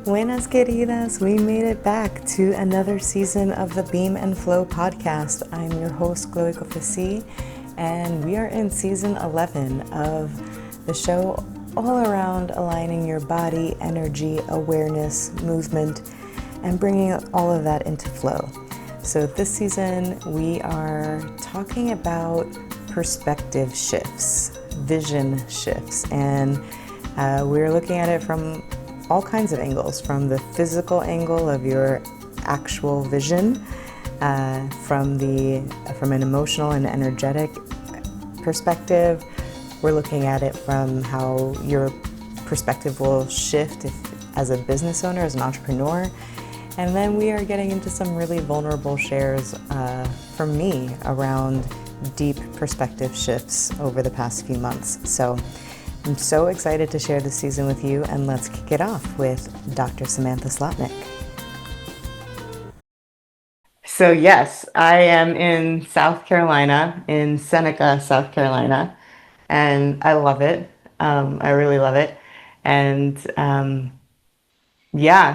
Buenas queridas, we made it back to another season of the BEAM&Flow podcast. I'm your host, Chloé, and we are in season 11 of the show all around aligning your body, energy, awareness, movement, and bringing all of that into flow. So this season, we are talking about perspective shifts, vision shifts, and we're looking at it from all kinds of angles, from the physical angle of your actual vision, from an emotional and energetic perspective. We're looking at it from how your perspective will shift as a business owner, as an entrepreneur. And then we are getting into some really vulnerable shares from me around deep perspective shifts over the past few months. So I'm so excited to share this season with you, and let's kick it off with Dr. Samantha Slotnick. So yes, I am in South Carolina, in Seneca, South Carolina, and I love it. I really love it. And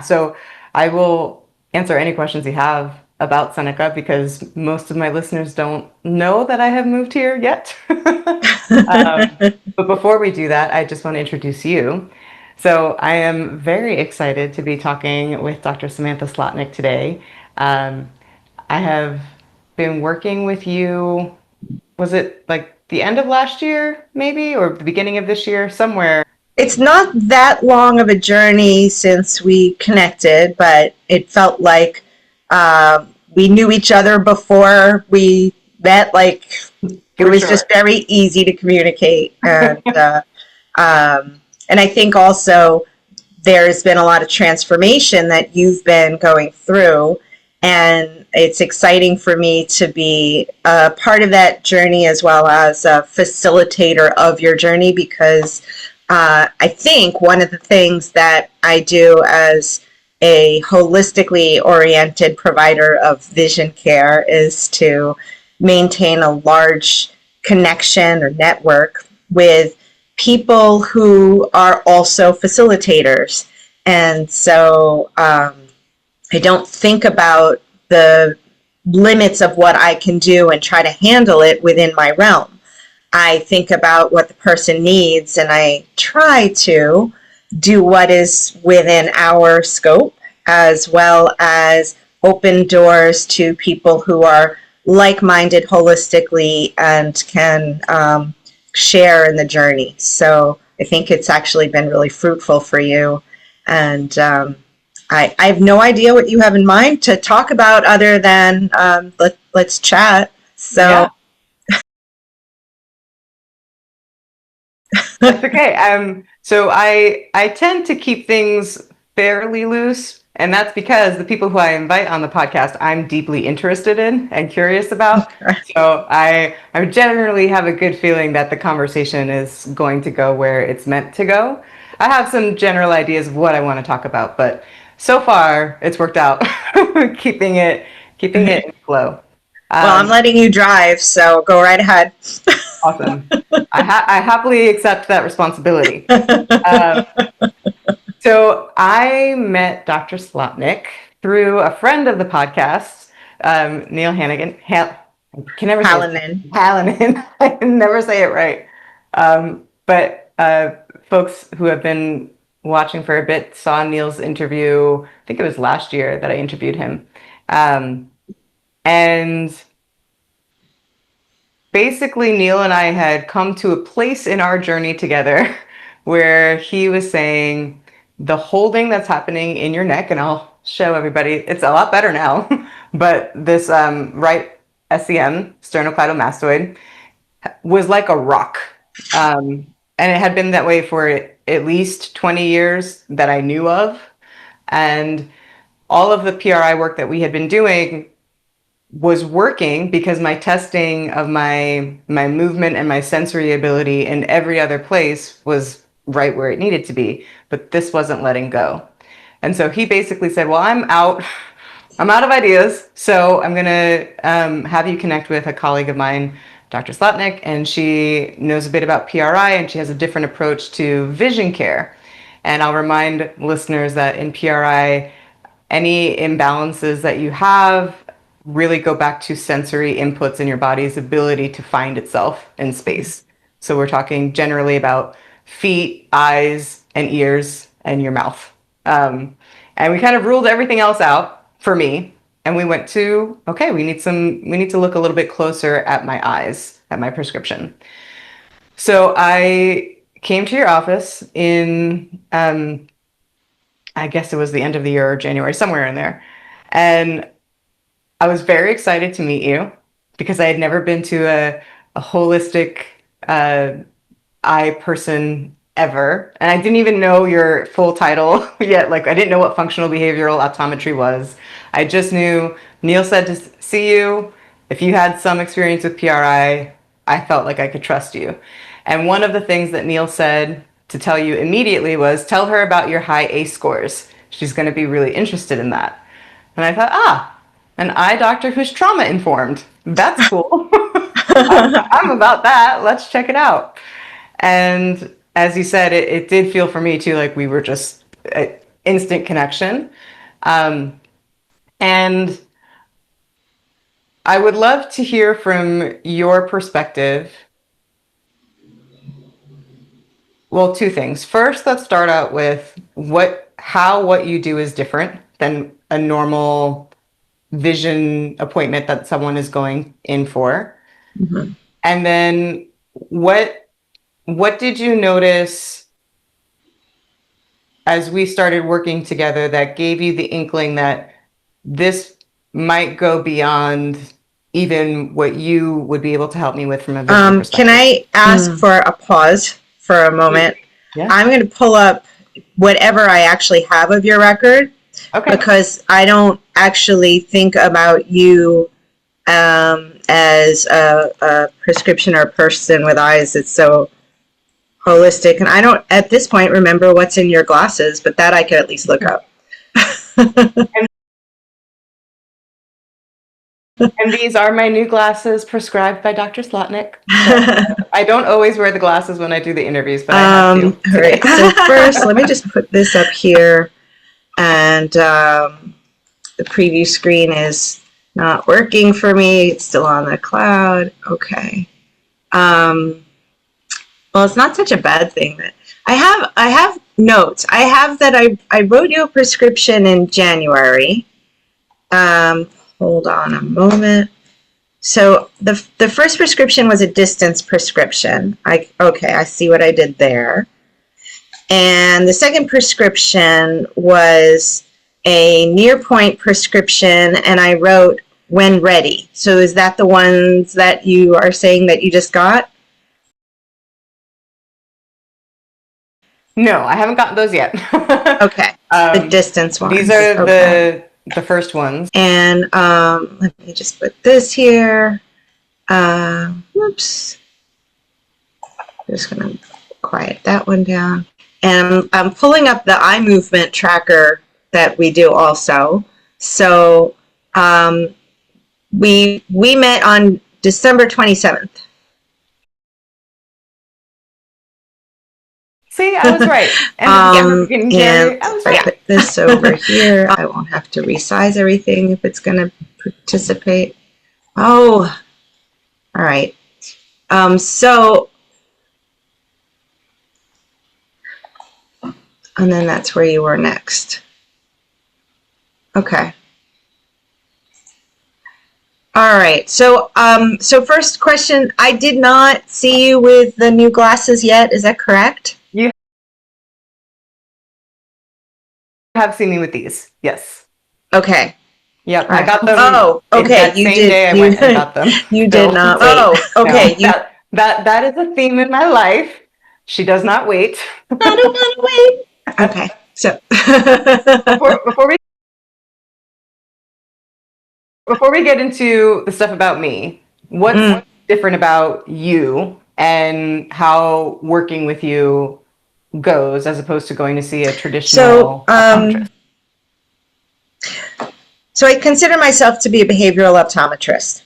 so I will answer any questions you have about Seneca because most of my listeners don't know that I have moved here yet. But before we do that, I just want to introduce you. So I am very excited to be talking with Dr. Samantha Slotnick today. I have been working with you, was it like the end of last year, maybe, or the beginning of this year, somewhere? It's not that long of a journey since we connected, but it felt like we knew each other before we met. Like it was just very easy to communicate, and and I think also there's been a lot of transformation that you've been going through, and it's exciting for me to be a part of that journey as well as a facilitator of your journey because I think one of the things that I do as a holistically oriented provider of vision care is to maintain a large connection or network with people who are also facilitators. And so I don't think about the limits of what I can do and try to handle it within my realm. I think about what the person needs and I try to do what is within our scope, as well as open doors to people who are like-minded holistically and can share in the journey. So I think it's actually been really fruitful for you. And I have no idea what you have in mind to talk about other than let's chat. So. Yeah. That's okay. So I tend to keep things fairly loose, and that's because the people who I invite on the podcast, I'm deeply interested in and curious about. So I generally have a good feeling that the conversation is going to go where it's meant to go. I have some general ideas of what I want to talk about, but so far it's worked out, keeping it in flow. Well, I'm letting you drive, so go right ahead. Awesome. I happily accept that responsibility. So I met Dr. Slotnick through a friend of the podcast, Neil Hannigan. Hallinan. I can never say it right. But folks who have been watching for a bit saw Neil's interview. I think it was last year that I interviewed him. And basically, Neil and I had come to a place in our journey together where he was saying the holding that's happening in your neck, and I'll show everybody, it's a lot better now, but this right SEM, sternocleidomastoid, was like a rock. And it had been that way for at least 20 years that I knew of. And all of the PRI work that we had been doing was working because my testing of my movement and my sensory ability in every other place was right where it needed to be, but this wasn't letting go. And so he basically said, well, I'm out of ideas, so I'm gonna have you connect with a colleague of mine, Dr. Slotnick, and she knows a bit about PRI and she has a different approach to vision care. And I'll remind listeners that in PRI, any imbalances that you have really go back to sensory inputs in your body's ability to find itself in space. So we're talking generally about feet, eyes, and ears, and your mouth. And we kind of ruled everything else out for me. And we went to, okay, we need to look a little bit closer at my eyes, at my prescription. So I came to your office in, I guess it was the end of the year or January, somewhere in there. And I was very excited to meet you because I had never been to a holistic eye person ever. And I didn't even know your full title yet. Like, I didn't know what functional behavioral optometry was. I just knew Neil said to see you. If you had some experience with PRI, I felt like I could trust you. And one of the things that Neil said to tell you immediately was, tell her about your high ACE scores. She's going to be really interested in that. And I thought, an eye doctor who's trauma informed. That's cool. I'm about that. Let's check it out. And as you said, it did feel for me too like we were just an instant connection. And I would love to hear from your perspective. Well, two things. First, let's start out with how what you do is different than a normal vision appointment that someone is going in for. Mm-hmm. And then what did you notice as we started working together that gave you the inkling that this might go beyond even what you would be able to help me with from a vision perspective? Can I ask for a pause for a moment? Yeah. I'm going to pull up whatever I actually have of your record. Okay. Because I don't actually think about you as a prescription or a person with eyes that's so holistic. And I don't, at this point, remember what's in your glasses, but that I could at least look up. And these are my new glasses prescribed by Dr. Slotnick. So I don't always wear the glasses when I do the interviews, but I have to today. All right. So first, let me just put this up here. And the preview screen is not working for me. It's still on the cloud. Okay. Well, it's not such a bad thing. That I have notes. I have that I wrote you a prescription in January. Hold on a moment. So the first prescription was a distance prescription. I see what I did there. And the second prescription was a near point prescription, and I wrote when ready. So is that the ones that you are saying that you just got? No, I haven't gotten those yet. Okay. The distance ones. These are the first ones. And let me just put this here. Whoops. I'm just going to quiet that one down. And I'm pulling up the eye movement tracker that we do also. So we met on December 27th. See, I was right. And I was right. Put this over here. I won't have to resize everything if it's going to participate. Oh, all right. And then that's where you were next. Okay. All right. So first question, I did not see you with the new glasses yet. Is that correct? You have seen me with these. Yes. Okay. Yep. Right. I got them. Oh, okay. That same day I went and got them. You did not wait. Oh, okay. No, that is a theme in my life. She does not wait. I don't want to wait. Okay, so before we get into the stuff about me, what's different about you and how working with you goes as opposed to going to see a traditional optometrist? So I consider myself to be a behavioral optometrist.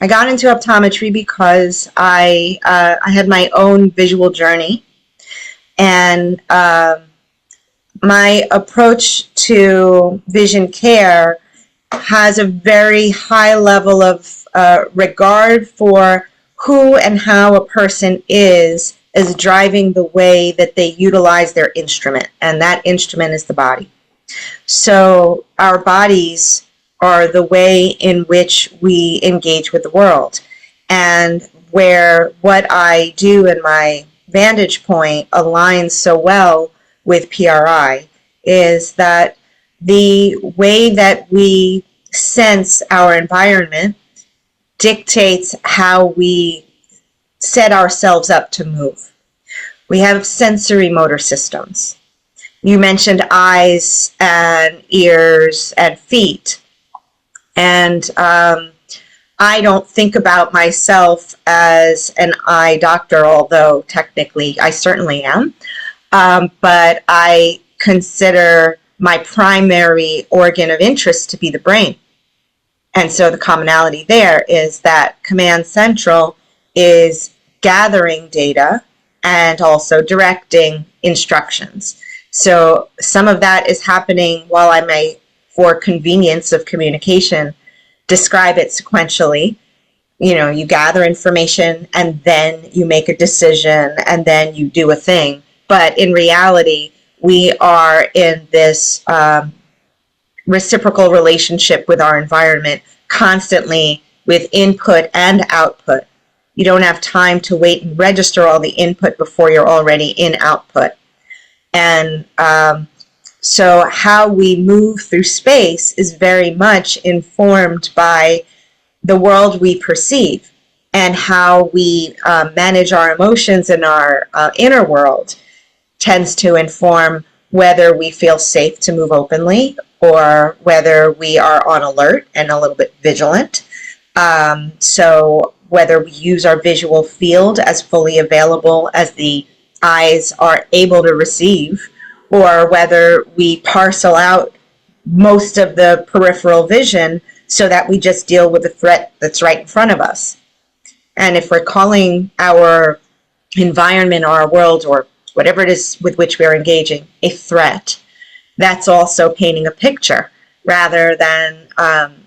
I got into optometry because I had my own visual journey, and my approach to vision care has a very high level of regard for who and how a person is driving the way that they utilize their instrument, and that instrument is the body. So our bodies are the way in which we engage with the world, and where what I do in my vantage point aligns so well with PRI is that the way that we sense our environment dictates how we set ourselves up to move. We have sensory motor systems. You mentioned eyes and ears and feet. And I don't think about myself as an eye doctor, although technically I certainly am. But I consider my primary organ of interest to be the brain. And so the commonality there is that Command Central is gathering data and also directing instructions. So some of that is happening while I may, for convenience of communication, describe it sequentially. You know, you gather information and then you make a decision and then you do a thing. But in reality, we are in this reciprocal relationship with our environment constantly with input and output. You don't have time to wait and register all the input before you're already in output. And so how we move through space is very much informed by the world we perceive, and how we manage our emotions in our inner world tends to inform whether we feel safe to move openly or whether we are on alert and a little bit vigilant. So whether we use our visual field as fully available as the eyes are able to receive, or whether we parcel out most of the peripheral vision so that we just deal with the threat that's right in front of us. And if we're calling our environment or our world or whatever it is with which we're engaging a threat, that's also painting a picture rather than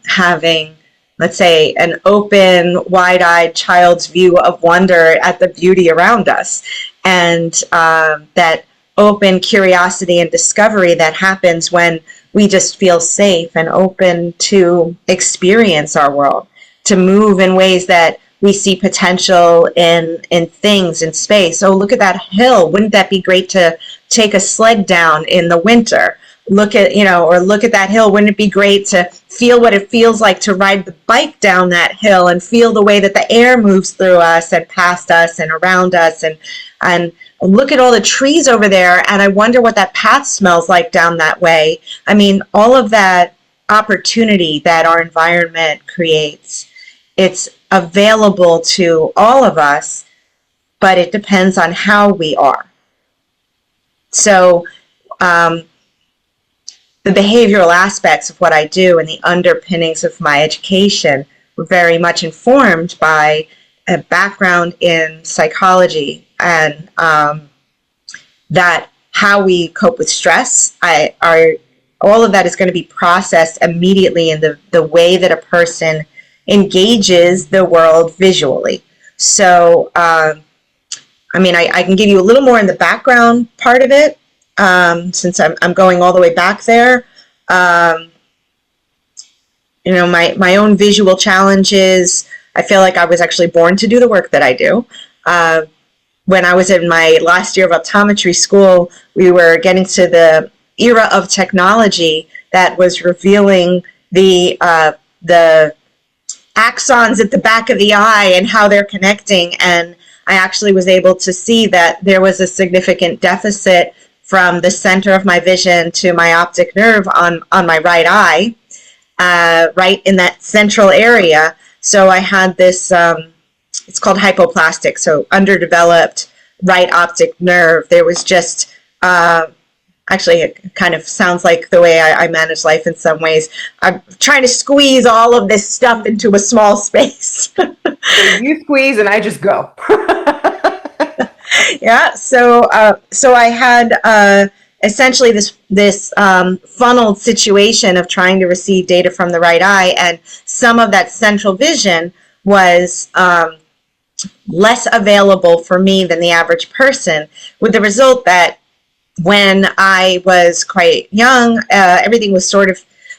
having, let's say, an open, wide-eyed child's view of wonder at the beauty around us. And that open curiosity and discovery that happens when we just feel safe and open to experience our world, to move in ways that we see potential in things in space. Oh, look at that hill. Wouldn't that be great to take a sled down in the winter? Look at, or look at that hill. Wouldn't it be great to feel what it feels like to ride the bike down that hill and feel the way that the air moves through us and past us and around us, and look at all the trees over there, and I wonder what that path smells like down that way. I mean, all of that opportunity that our environment creates, it's available to all of us, but it depends on how we are. So the behavioral aspects of what I do and the underpinnings of my education were very much informed by a background in psychology, and that how we cope with stress, all of that is going to be processed immediately in the way that a person engages the world visually. So, I can give you a little more in the background part of it, since I'm going all the way back there. My own visual challenges, I feel like I was actually born to do the work that I do. When I was in my last year of optometry school, we were getting to the era of technology that was revealing the axons at the back of the eye and how they're connecting. And I actually was able to see that there was a significant deficit from the center of my vision to my optic nerve on my right eye, right in that central area. So I had this, it's called hypoplastic, so underdeveloped right optic nerve. There was just, actually it kind of sounds like the way I manage life in some ways. I'm trying to squeeze all of this stuff into a small space. So you squeeze and I just go. Yeah, so I had essentially this funneled situation of trying to receive data from the right eye, and some of that central vision was less available for me than the average person, with the result that when I was quite young, everything was sort of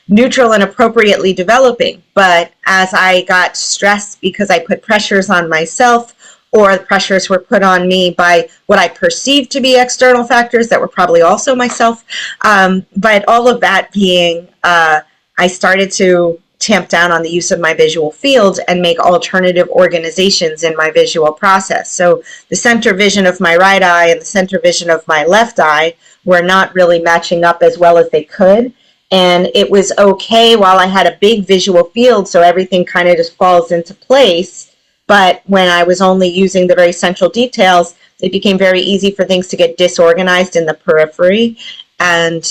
neutral and appropriately developing. But as I got stressed because I put pressures on myself, or the pressures were put on me by what I perceived to be external factors that were probably also myself, but all of that being, I started to tamp down on the use of my visual field and make alternative organizations in my visual process. So the center vision of my right eye and the center vision of my left eye were not really matching up as well as they could. And it was okay while I had a big visual field, so everything kind of just falls into place. But when I was only using the very central details, it became very easy for things to get disorganized in the periphery. And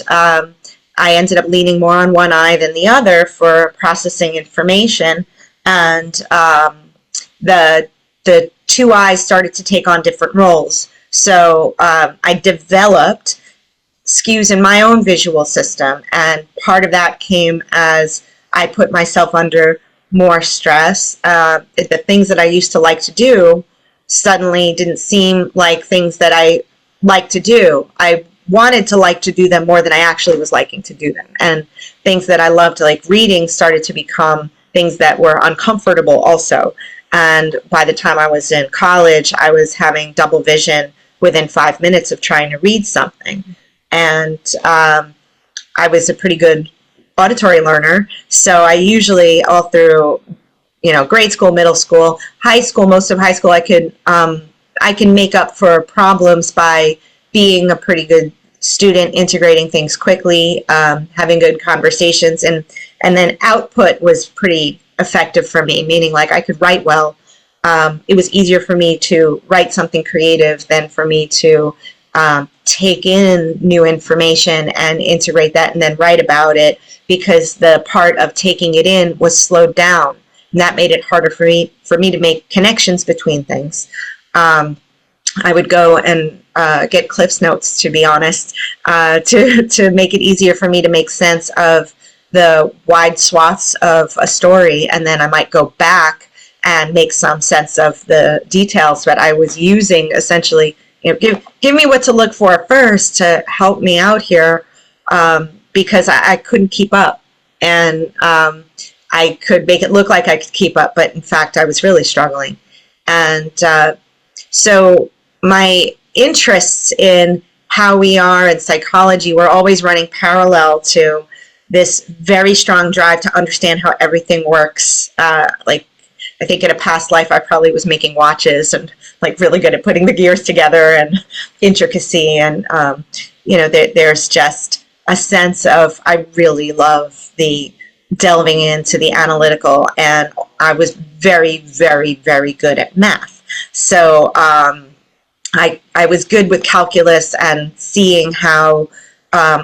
I ended up leaning more on one eye than the other for processing information. And the two eyes started to take on different roles. So I developed skews in my own visual system, and part of that came as I put myself under more stress. The things that I used to like to do suddenly didn't seem like things that I like to do. I wanted to like to do them more than I actually was liking to do them, and things that I loved, like reading, started to become things that were uncomfortable also. And by the time I was in college, I was having double vision within 5 minutes of trying to read something. And I was a pretty good auditory learner, so I usually, all through, grade school, middle school, high school, most of high school, I can make up for problems by being a pretty good student, integrating things quickly, having good conversations, and then output was pretty effective for me, meaning like I could write well. It was easier for me to write something creative than for me to take in new information and integrate that and then write about it, because the part of taking it in was slowed down, and that made it harder for me to make connections between things. I would go and get Cliff's Notes, to be honest, to make it easier for me to make sense of the wide swaths of a story, and then I might go back and make some sense of the details that I was using. Essentially, give me what to look for first to help me out here, because I couldn't keep up, and I could make it look like I could keep up, but in fact I was really struggling. And so my interests in how we are in psychology were always running parallel to this very strong drive to understand how everything works. Like, I think in a past life I probably was making watches and like really good at putting the gears together and intricacy, and there's just a sense of, I really love the delving into the analytical, and I was very, very, very good at math. So I was good with calculus and seeing how,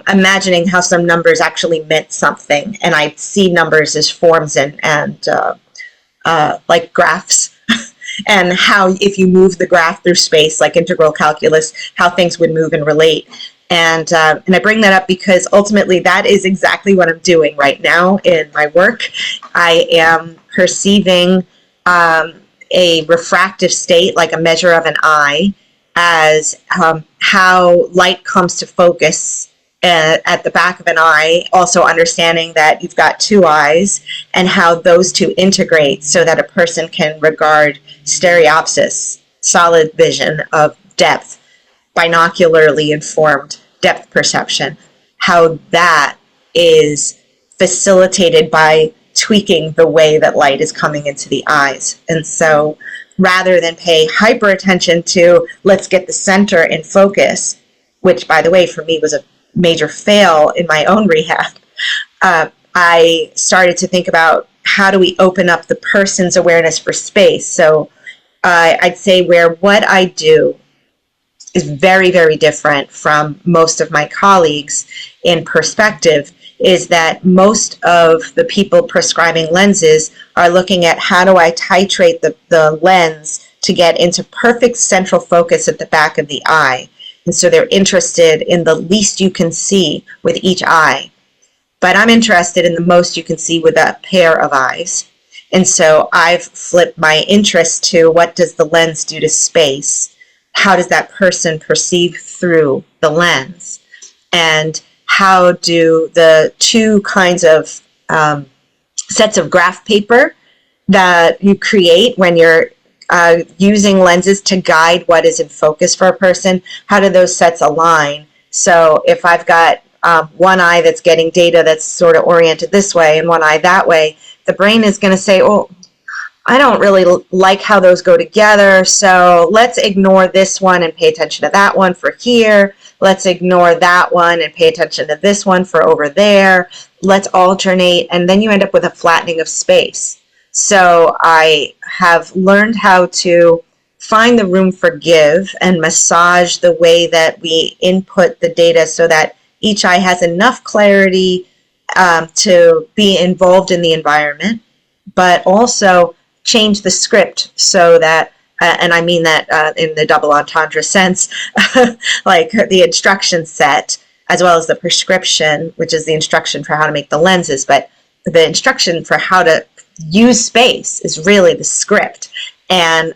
imagining how some numbers actually meant something, and I see numbers as forms and like graphs, and how if you move the graph through space, like integral calculus, how things would move and relate. And I bring that up because ultimately that is exactly what I'm doing right now in my work. I am perceiving a refractive state, like a measure of an eye, as how light comes to focus at the back of an eye, also understanding that you've got two eyes and how those two integrate so that a person can regard stereopsis, solid vision of depth, binocularly informed depth perception, how that is facilitated by tweaking the way that light is coming into the eyes. And so rather than pay hyper attention to let's get the center in focus, which by the way for me was a major fail in my own rehab, I started to think about how do we open up the person's awareness for space. So I'd say where what I do is very, very different from most of my colleagues in perspective is that most of the people prescribing lenses are looking at how do I titrate the lens to get into perfect central focus at the back of the eye. And so they're interested in the least you can see with each eye. But I'm interested in the most you can see with a pair of eyes. And so I've flipped my interest to what does the lens do to space? How does that person perceive through the lens? And how do the two kinds of sets of graph paper that you create when you're using lenses to guide what is in focus for a person, how do those sets align? So if I've got one eye that's getting data that's sort of oriented this way and one eye that way, the brain is going to say, oh, I don't really like how those go together, so let's ignore this one and pay attention to that one for here. Let's ignore that one and pay attention to this one for over there. Let's alternate, and then you end up with a flattening of space. So I have learned how to find the room for give and massage the way that we input the data so that each eye has enough clarity to be involved in the environment, but also change the script so that, and I mean that in the double entendre sense, like the instruction set, as well as the prescription, which is the instruction for how to make the lenses, but the instruction for how to use space is really the script. And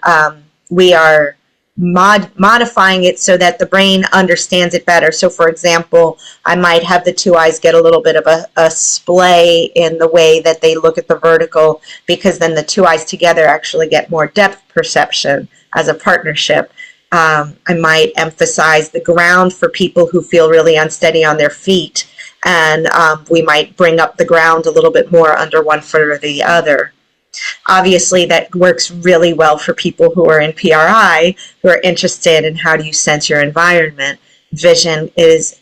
we are modifying it so that the brain understands it better. So for example, I might have the two eyes get a little bit of a splay in the way that they look at the vertical, because then the two eyes together actually get more depth perception as a partnership. I might emphasize the ground for people who feel really unsteady on their feet, and we might bring up the ground a little bit more under one foot or the other. Obviously, that works really well for people who are in PRI, who are interested in how do you sense your environment. Vision is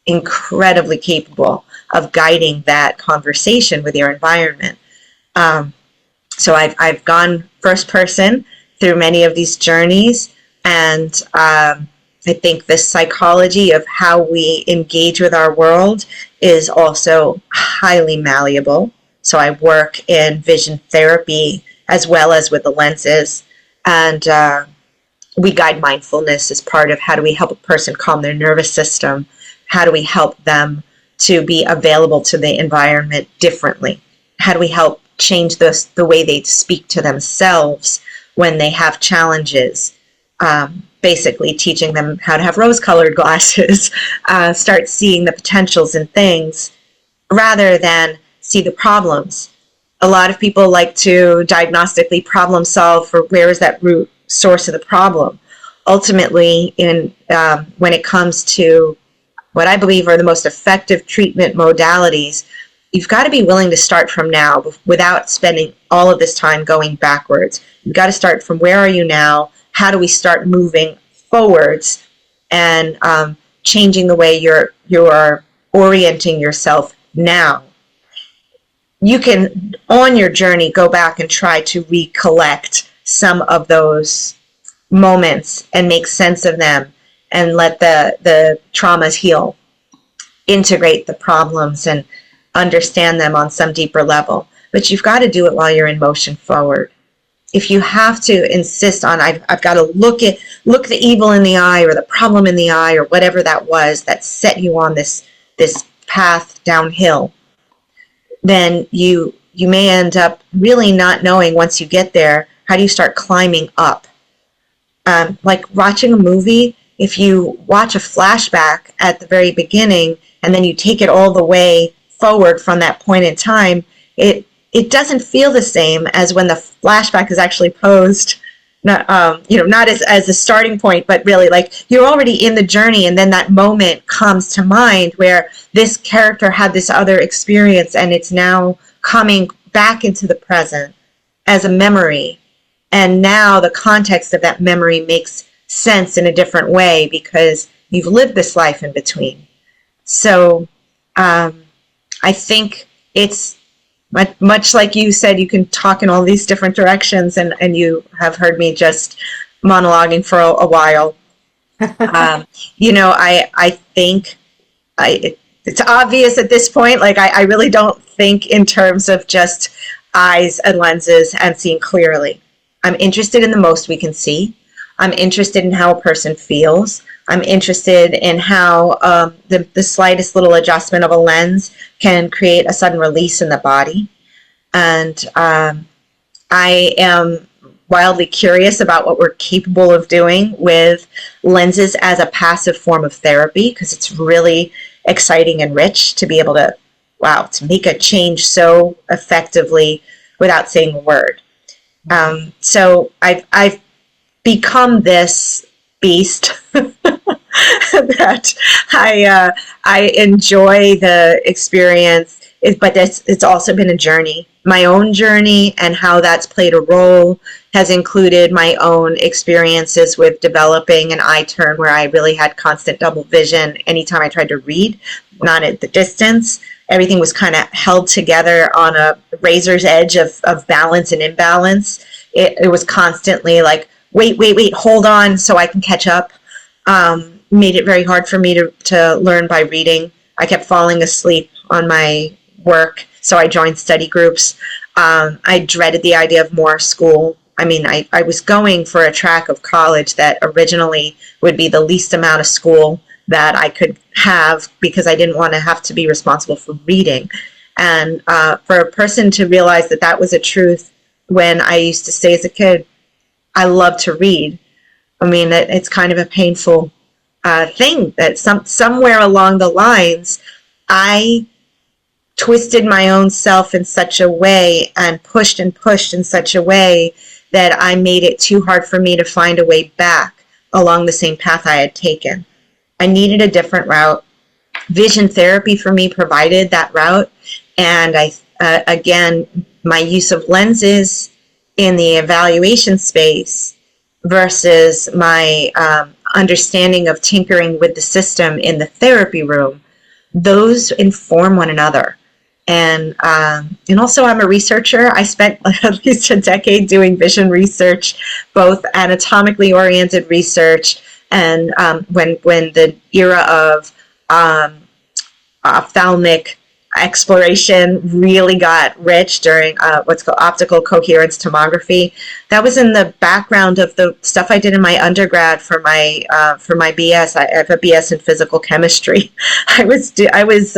incredibly capable of guiding that conversation with your environment. So I've gone first person through many of these journeys, and I think the psychology of how we engage with our world is also highly malleable. So I work in vision therapy as well as with the lenses, and we guide mindfulness as part of how do we help a person calm their nervous system, how do we help them to be available to the environment differently, how do we help change the way they speak to themselves when they have challenges, basically teaching them how to have rose-colored glasses, start seeing the potentials in things rather than see the problems. A lot of people like to diagnostically problem solve for where is that root source of the problem. Ultimately, when it comes to what I believe are the most effective treatment modalities, you've got to be willing to start from now without spending all of this time going backwards. You've got to start from where are you now, how do we start moving forwards, and changing the way you're orienting yourself now. You can, on your journey, go back and try to recollect some of those moments and make sense of them and let the traumas heal, integrate the problems and understand them on some deeper level. But you've got to do it while you're in motion forward. If you have to insist on, I've got to look the evil in the eye or the problem in the eye or whatever that was that set you on this path downhill, then you may end up really not knowing once you get there, how do you start climbing up? Like watching a movie, if you watch a flashback at the very beginning and then you take it all the way forward from that point in time, it doesn't feel the same as when the flashback is actually posed, not as a starting point, but really like you're already in the journey, and then that moment comes to mind where this character had this other experience and it's now coming back into the present as a memory. And now the context of that memory makes sense in a different way because you've lived this life in between. So I think it's much like you said, you can talk in all these different directions, and you have heard me just monologuing for a while. I think it's obvious at this point. Like I really don't think in terms of just eyes and lenses and seeing clearly. I'm interested in the most we can see. I'm interested in how a person feels. I'm interested in how the slightest little adjustment of a lens can create a sudden release in the body. And I am wildly curious about what we're capable of doing with lenses as a passive form of therapy, because it's really exciting and rich to be able to, wow, to make a change so effectively without saying a word. So I've become this beast that I enjoy the experience, but it's also been a journey. My own journey and how that's played a role has included my own experiences with developing an eye turn where I really had constant double vision anytime I tried to read, not at the distance. Everything was kind of held together on a razor's edge of balance and imbalance. It was constantly like, wait, hold on so I can catch up. Made it very hard for me to learn by reading. I kept falling asleep on my work, so I joined study groups. I dreaded the idea of more school. I mean, I was going for a track of college that originally would be the least amount of school that I could have because I didn't want to have to be responsible for reading. And for a person to realize that that was a truth when I used to say as a kid, I love to read. I mean, it's kind of a painful thing that somewhere along the lines, I twisted my own self in such a way and pushed in such a way that I made it too hard for me to find a way back along the same path I had taken. I needed a different route. Vision therapy for me provided that route. And again, my use of lenses in the evaluation space versus my understanding of tinkering with the system in the therapy room, those inform one another. And also I'm a researcher. I spent at least a decade doing vision research, both anatomically oriented research and when the era of ophthalmic exploration really got rich during what's called optical coherence tomography. That was in the background of the stuff I did in my undergrad for my BS. I have a BS in physical chemistry. I was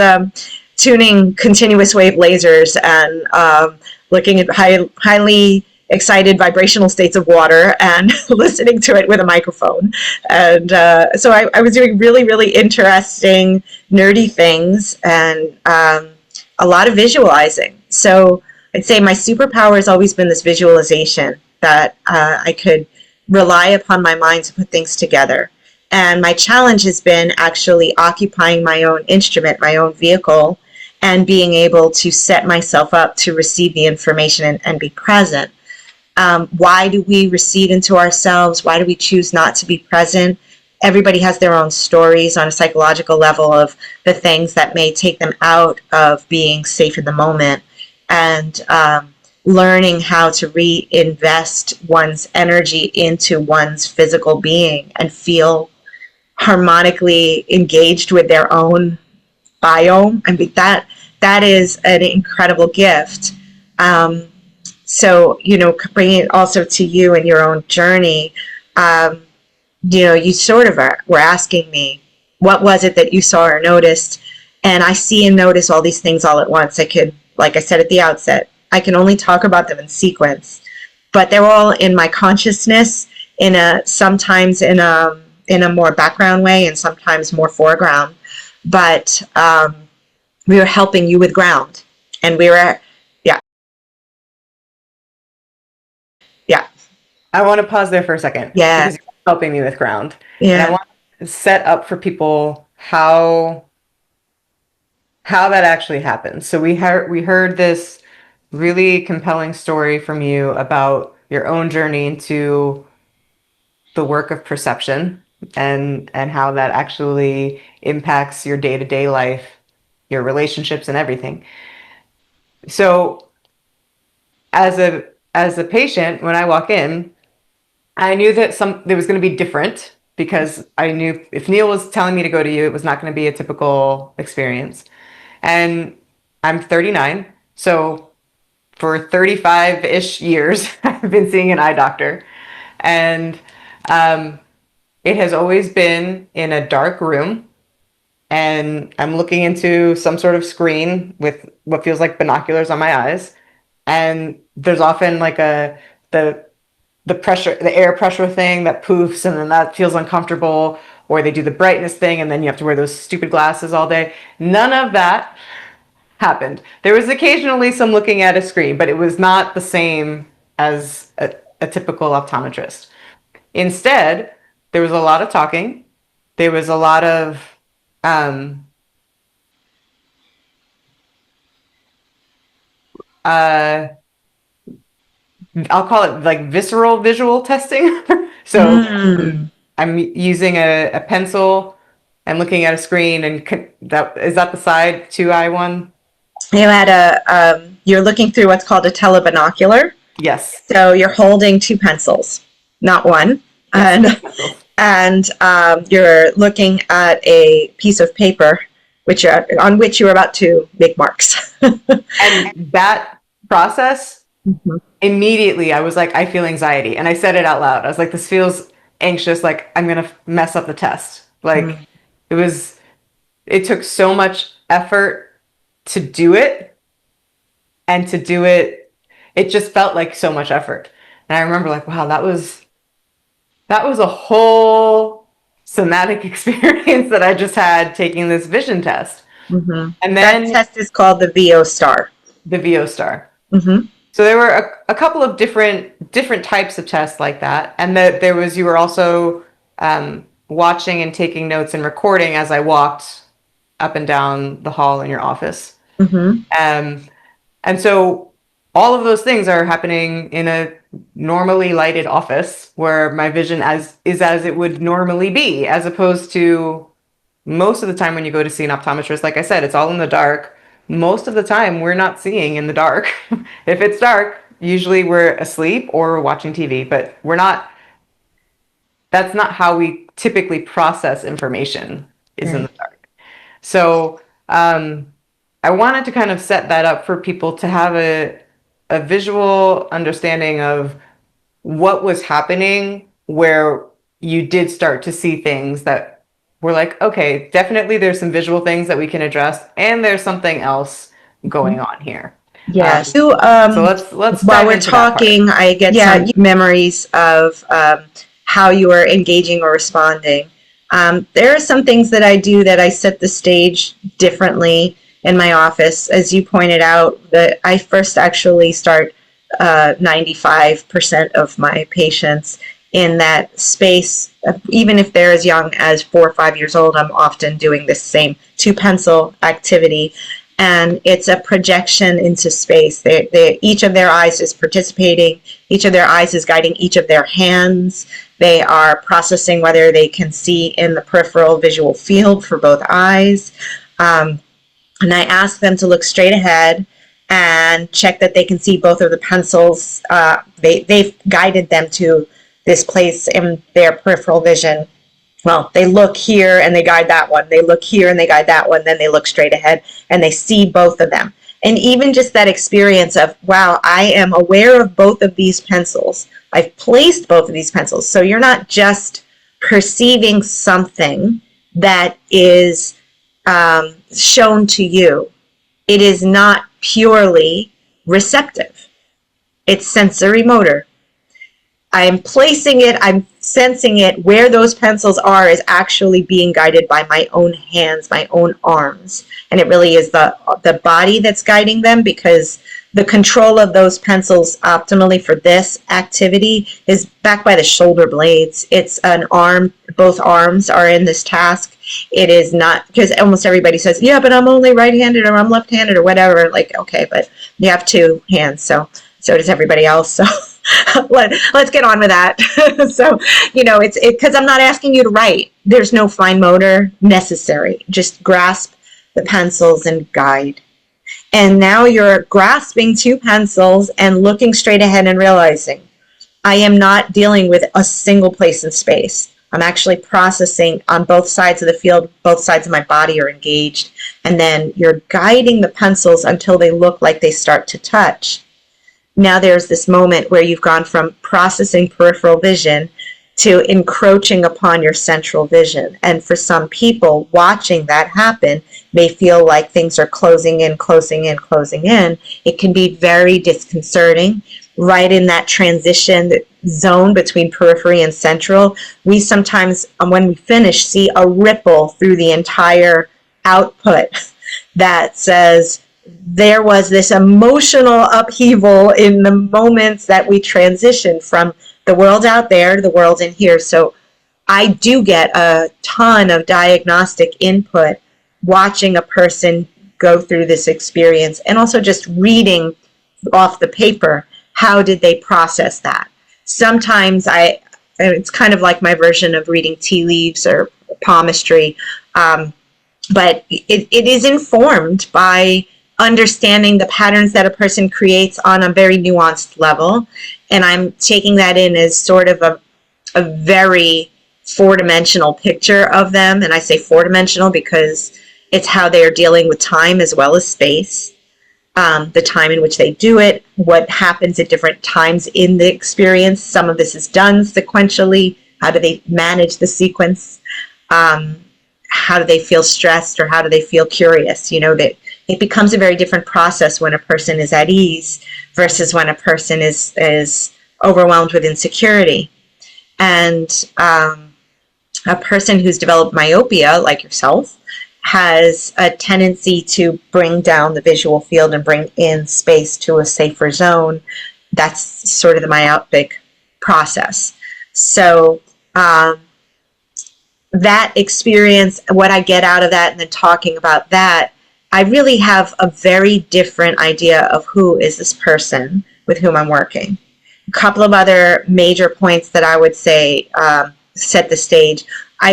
tuning continuous wave lasers and looking at highly excited vibrational states of water and listening to it with a microphone. And so I was doing really, really interesting, nerdy things and a lot of visualizing. So I'd say my superpower has always been this visualization that I could rely upon my mind to put things together. And my challenge has been actually occupying my own instrument, my own vehicle, and being able to set myself up to receive the information and be present. Why do we recede into ourselves? Why do we choose not to be present? Everybody has their own stories on a psychological level of the things that may take them out of being safe in the moment. And learning how to reinvest one's energy into one's physical being and feel harmonically engaged with their own biome. I mean, that is an incredible gift. So, bringing it also to you and your own journey, you sort of were asking me, what was it that you saw or noticed? And I see and notice all these things all at once. Like I said at the outset, I can only talk about them in sequence, but they're all in my consciousness sometimes in a more background way and sometimes more foreground. But we were helping you with ground, and we were, yeah. I want to pause there for a second. Yeah. Because you're helping me with ground. Yeah. And I want to set up for people how that actually happens. So we heard this really compelling story from you about your own journey into the work of perception and how that actually impacts your day-to-day life, your relationships and everything. So as a patient, when I walk in, I knew that there was going to be different because I knew if Neil was telling me to go to you, it was not going to be a typical experience. And I'm 39, so for 35-ish years, I've been seeing an eye doctor. And it has always been in a dark room, and I'm looking into some sort of screen with what feels like binoculars on my eyes. And there's often like the pressure, the air pressure thing that poofs, and then that feels uncomfortable. Or they do the brightness thing, and then you have to wear those stupid glasses all day. None of that happened. There was occasionally some looking at a screen, but it was not the same as a typical optometrist. Instead, there was a lot of talking. There was a lot of uh, I'll call it like visceral visual testing. So I'm using a pencil and looking at a screen, and that is that the side 2-eye one? You had you're looking through what's called a telebinocular. Yes. So you're holding two pencils, not one. Yes. And you're looking at a piece of paper on which you're about to make marks. And that process, immediately I was like, I feel anxiety. And I said it out loud. I was like, this feels anxious, like I'm going to mess up the test. Like it took so much effort to do it, and to do it, it just felt like so much effort. And I remember like, wow, that was a whole somatic experience that I just had taking this vision test. And then that test is called the VO star. The VO star. So there were a couple of different types of tests like that, and that you were also watching and taking notes and recording as I walked up and down the hall in your office. And so all of those things are happening in a normally lighted office where my vision is as it would normally be, as opposed to most of the time when you go to see an optometrist. Like I said, it's all in the dark. Most of the time we're not seeing in the dark. If it's dark, usually we're asleep or we're watching TV, but that's not how we typically process information, is in the dark. So I wanted to kind of set that up for people to have a visual understanding of what was happening, where you did start to see things that were like, okay, definitely there's some visual things that we can address, and there's something else going on here. Yes. So let's while we're talking, I get some memories of how you are engaging or responding. There are some things that I do that I set the stage differently in my office. As you pointed out, that I first actually start 95% of my patients in that space. Even if they're as young as 4 or 5 years old, I'm often doing this same 2-pencil activity. And it's a projection into space. Each of their eyes is participating. Each of their eyes is guiding each of their hands. They are processing whether they can see in the peripheral visual field for both eyes. And I ask them to look straight ahead and check that they can see both of the pencils. They've guided them to this place in their peripheral vision. Well, they look here and they guide that one. They look here and they guide that one. Then they look straight ahead and they see both of them. And even just that experience of, wow, I am aware of both of these pencils. I've placed both of these pencils. So you're not just perceiving something that is shown to you. It is not purely receptive. It's sensory motor. I'm placing it, I'm sensing it. Where those pencils are is actually being guided by my own hands, my own arms. And it really is the body that's guiding them, because the control of those pencils optimally for this activity is backed by the shoulder blades. It's an arm, both arms are in this task. It is not, because almost everybody says, yeah, but I'm only right-handed or I'm left-handed or whatever. Like, okay, but you have 2 hands, so does everybody else. So let's get on with that. So, it's because I'm not asking you to write. There's no fine motor necessary. Just grasp the pencils and guide. And now you're grasping 2 pencils and looking straight ahead and realizing, I am not dealing with a single place in space. I'm actually processing on both sides of the field. Both sides of my body are engaged. And then you're guiding the pencils until they look like they start to touch. Now there's this moment where you've gone from processing peripheral vision to encroaching upon your central vision. And for some people, watching that happen may feel like things are closing in, closing in, closing in. It can be very disconcerting. Right in that transition zone between periphery and central, we sometimes, when we finish, see a ripple through the entire output that says, there was this emotional upheaval in the moments that we transitioned from the world out there to the world in here. So I do get a ton of diagnostic input watching a person go through this experience, and also just reading off the paper, how did they process that? Sometimes it's kind of like my version of reading tea leaves or palmistry, but it is informed by understanding the patterns that a person creates on a very nuanced level. And I'm taking that in as sort of a very four-dimensional picture of them. And I say four-dimensional because it's how they are dealing with time as well as space, the time in which they do it, what happens at different times in the experience. Some of this is done sequentially. How do they manage the sequence? How do they feel stressed, or how do they feel curious? You know, that it becomes a very different process when a person is at ease versus when a person is overwhelmed with insecurity. And a person who's developed myopia, like yourself, has a tendency to bring down the visual field and bring in space to a safer zone. That's sort of the myopic process. So that experience, what I get out of that, and then talking about that, I really have a very different idea of who is this person with whom I'm working. A couple of other major points that I would say set the stage.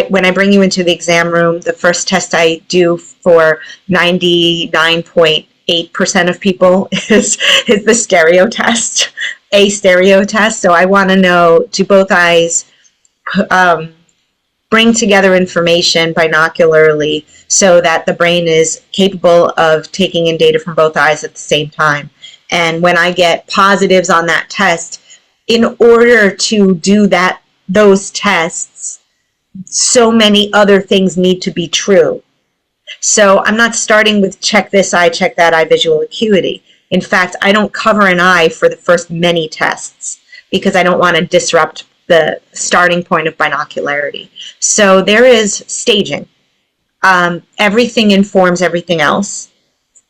When I bring you into the exam room, the first test I do for 99.8% of people is the stereo test, a stereo test. So I want to know, do both eyes bring together information binocularly so that the brain is capable of taking in data from both eyes at the same time. And when I get positives on that test, in order to do those tests, so many other things need to be true. So I'm not starting with check this eye, check that eye visual acuity. In fact, I don't cover an eye for the first many tests because I don't want to disrupt the starting point of binocularity. So there is staging. Everything informs everything else.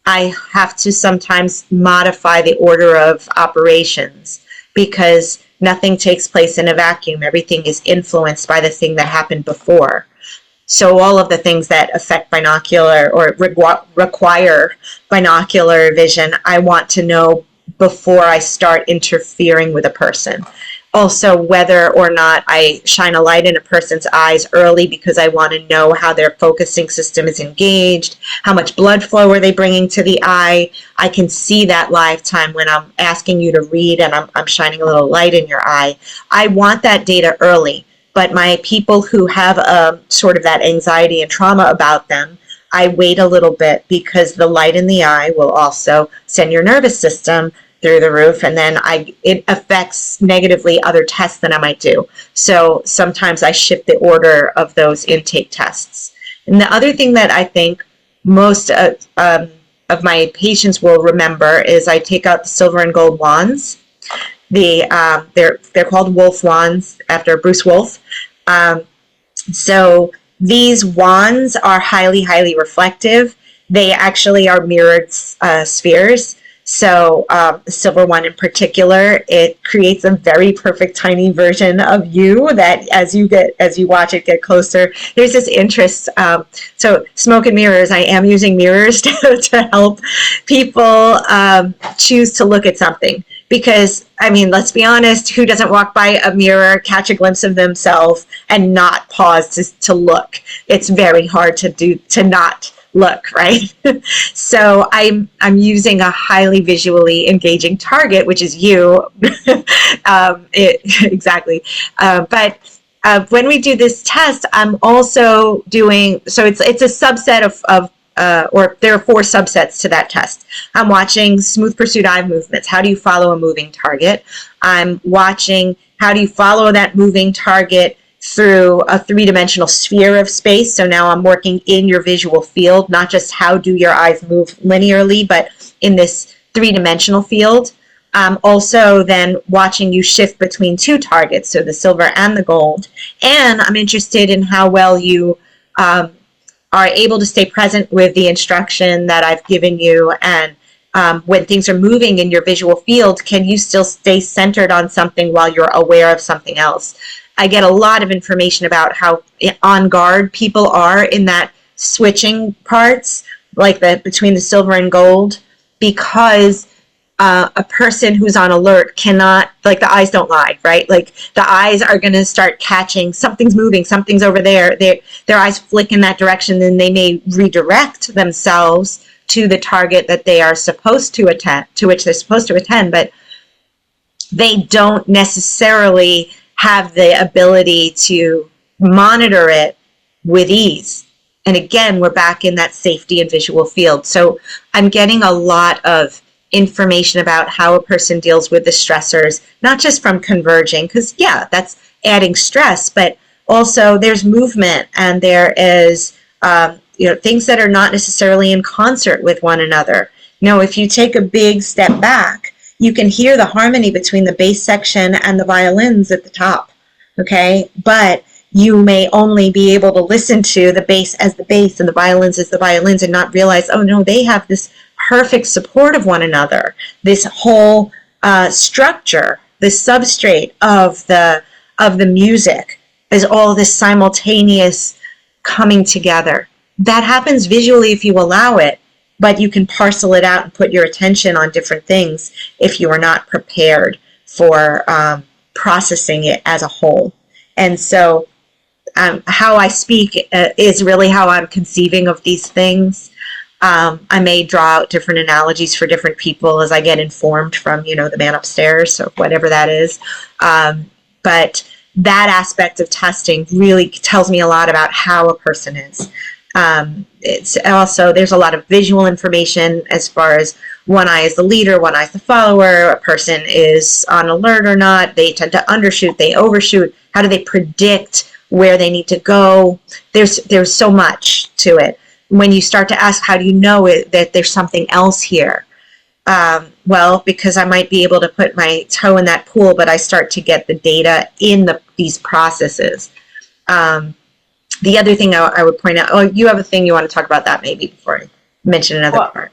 I have to sometimes modify the order of operations because nothing takes place in a vacuum. Everything is influenced by the thing that happened before. So all of the things that affect binocular or require binocular vision, I want to know before I start interfering with a person. Also, whether or not I shine a light in a person's eyes early because I want to know how their focusing system is engaged, how much blood flow are they bringing to the eye. I can see that live time when I'm asking you to read and I'm shining a little light in your eye. I want that data early, but my people who have sort of that anxiety and trauma about them, I wait a little bit because the light in the eye will also send your nervous system through the roof, and then it affects negatively other tests that I might do. So sometimes I shift the order of those intake tests. And the other thing that I think most of my patients will remember is I take out the silver and gold wands. They're called Wolf wands after Bruce Wolf. So these wands are highly, highly reflective. They actually are mirrored spheres. So the silver one in particular, it creates a very perfect tiny version of you that as you watch it get closer, there's this interest. So smoke and mirrors, I am using mirrors to help people choose to look at something. Because, I mean, let's be honest, who doesn't walk by a mirror, catch a glimpse of themselves, and not pause to look? It's very hard to not look, right? So I'm using a highly visually engaging target, which is you. Exactly. But when we do this test, I'm also doing, so it's a subset of or there are 4 subsets to that test. I'm watching smooth pursuit eye movements. How do you follow a moving target? I'm watching How do you follow that moving target through a three-dimensional sphere of space? So now I'm working in your visual field, not just how do your eyes move linearly, but in this three-dimensional field. Also then watching you shift between two targets, so the silver and the gold. And I'm interested in how well you are able to stay present with the instruction that I've given you, and when things are moving in your visual field, can you still stay centered on something while you're aware of something else? I get a lot of information about how on guard people are in that switching parts, like the between the silver and gold, because a person who's on alert cannot, like, the eyes don't lie, right? Like, the eyes are going to start catching something's moving, something's over there. Their eyes flick in that direction, then they may redirect themselves to the target that they are supposed to attend, to which they're supposed to attend, but they don't necessarily have the ability to monitor it with ease. And again, we're back in that safety and visual field. So I'm getting a lot of information about how a person deals with the stressors, not just from converging, because yeah, that's adding stress, but also there's movement, and there is things that are not necessarily in concert with one another. If you take a big step back, you can hear the harmony between the bass section and the violins at the top, okay? But you may only be able to listen to the bass as the bass and the violins as the violins, and not realize, oh no, they have this perfect support of one another. This whole structure, this substrate of the music is all this simultaneous coming together. That happens visually if you allow it, but you can parcel it out and put your attention on different things if you are not prepared for processing it as a whole. And so how I speak is really how I'm conceiving of these things. I may draw out different analogies for different people as I get informed from, the man upstairs, so whatever that is. But that aspect of testing really tells me a lot about how a person is. It's also, there's a lot of visual information as far as one eye is the leader, one eye is the follower, a person is on alert or not, they tend to undershoot, they overshoot, how do they predict where they need to go? There's so much to it. When you start to ask, how do you know that there's something else here? Well, because I might be able to put my toe in that pool, but I start to get the data in these processes. The other thing I would point out, you have a thing you want to talk about that maybe before I mention another part.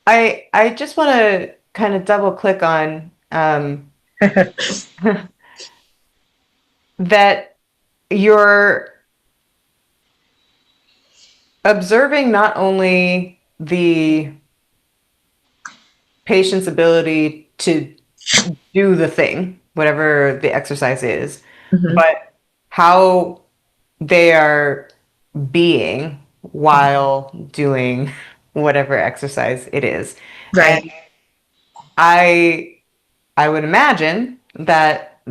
I just want to kind of double click on that you're observing not only the patient's ability to do the thing, whatever the exercise is, but how they are being while doing whatever exercise it is. Right. And I would imagine that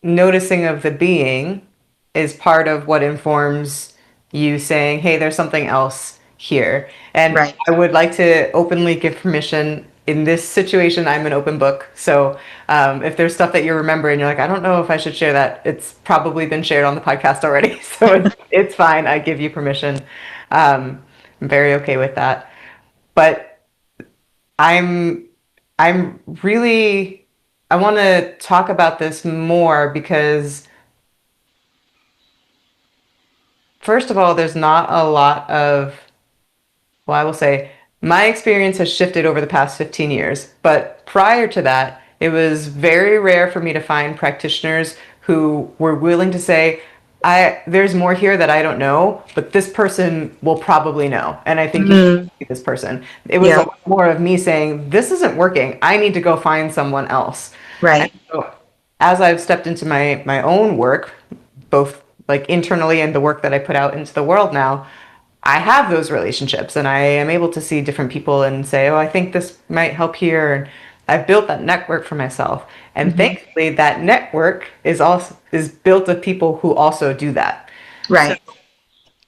noticing of the being is part of what informs you saying, hey, there's something else here. And Right. I would like to openly give permission. In this situation, I'm an open book. So if there's stuff that you remember and you're like, I don't know if I should share that, it's probably been shared on the podcast already. So it's fine. I give you permission. I'm very okay with that. But I'm really, I want to talk about this more because first of all, there's not a lot of, well, I will say my experience has shifted over the past 15 years, but prior to that, it was very rare for me to find practitioners who were willing to say, there's more here that I don't know, but this person will probably know. And I think you should see this person. It was a lot more of me saying, this isn't working. I need to go find someone else. Right. And so as I've stepped into my own work, both like internally and the work that I put out into the world now, I have those relationships and I am able to see different people and say, oh, I think this might help here. And I've built that network for myself. And thankfully that network is built of people who also do that. Right. So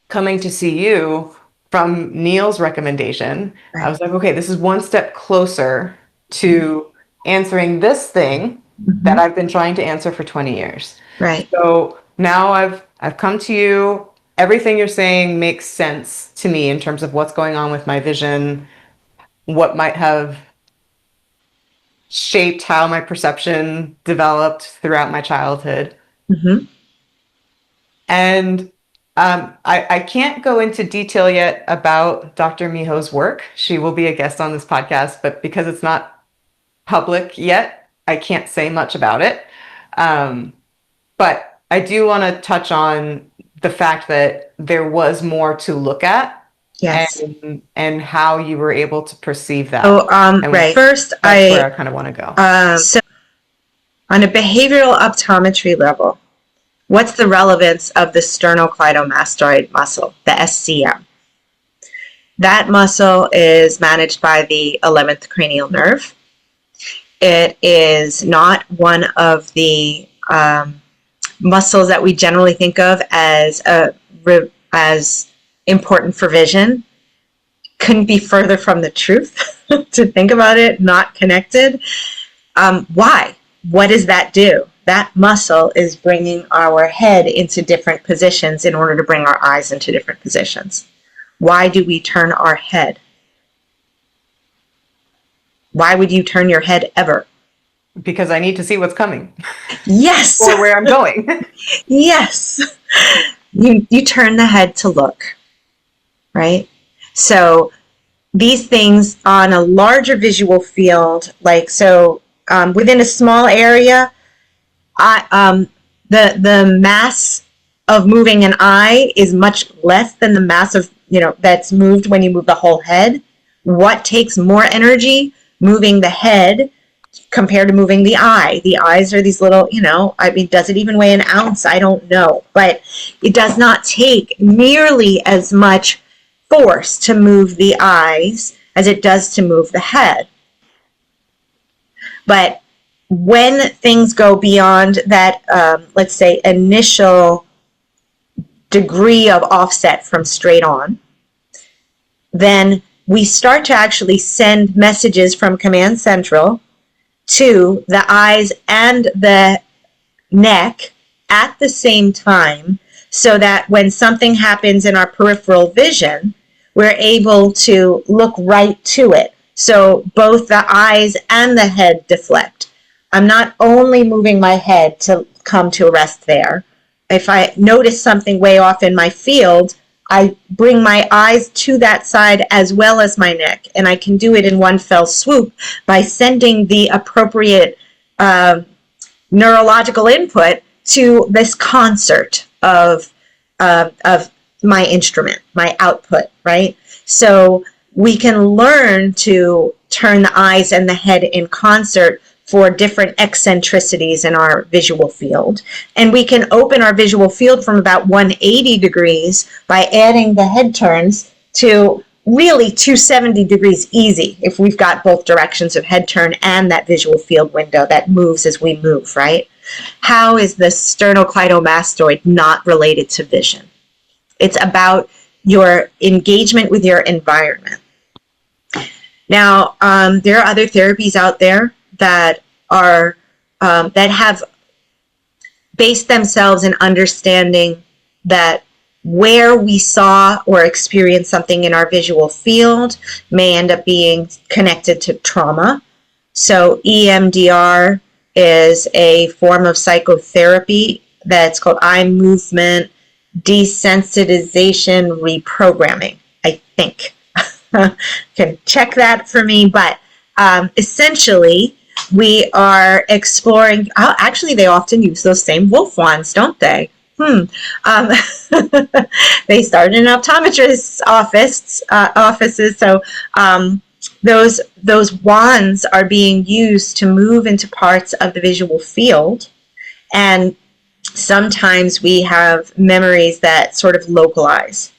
coming to see you from Neil's recommendation, I was like, okay, this is one step closer to answering this thing that I've been trying to answer for 20 years. Right. So now I've come to you. Everything you're saying makes sense to me in terms of what's going on with my vision, what might have shaped how my perception developed throughout my childhood. And I can't go into detail yet about Dr. Miho's work. She will be a guest on this podcast, but because it's not public yet, I can't say much about it. But I do want to touch on the fact that there was more to look at. Yes. And how you were able to perceive that. Oh, right. First, that's where I kind of want to go. So on a behavioral optometry level, what's the relevance of the sternocleidomastoid muscle, the SCM? That muscle is managed by the 11th cranial nerve. It is not one of the muscles that we generally think of as important for vision. Couldn't be further from the truth to think about it, not connected. Why? What does that do? That muscle is bringing our head into different positions in order to bring our eyes into different positions. Why do we turn our head? Why would you turn your head ever? Because I need to see what's coming. Yes. Or where I'm going. Yes. You turn the head to look, right? So these things on a larger visual field, within a small area, the mass of moving an eye is much less than the mass of, that's moved when you move the whole head. What takes more energy? Moving the head compared to moving the eye. The eyes are these little, does it even weigh an ounce? I don't know. But it does not take nearly as much force to move the eyes as it does to move the head. But when things go beyond that, let's say, initial degree of offset from straight on, then we start to actually send messages from Command Central to the eyes and the neck at the same time, so that when something happens in our peripheral vision, we're able to look right to it. So both the eyes and the head deflect. I'm not only moving my head to come to a rest there. If I notice something way off in my field, I bring my eyes to that side as well as my neck, and I can do it in one fell swoop by sending the appropriate neurological input to this concert of my instrument, my output, right? So we can learn to turn the eyes and the head in concert for different eccentricities in our visual field. And we can open our visual field from about 180 degrees by adding the head turns to really 270 degrees easy if we've got both directions of head turn and that visual field window that moves as we move, right? How is the sternocleidomastoid not related to vision? It's about your engagement with your environment. Now, there are other therapies out there that are that have based themselves in understanding that where we saw or experienced something in our visual field may end up being connected to trauma. So EMDR is a form of psychotherapy that's called eye movement desensitization reprogramming, I think. Can check that for me, but essentially we are exploring, actually they often use those same wolf wands, don't they? They started in optometrist offices, so those wands are being used to move into parts of the visual field, and sometimes we have memories that sort of localize.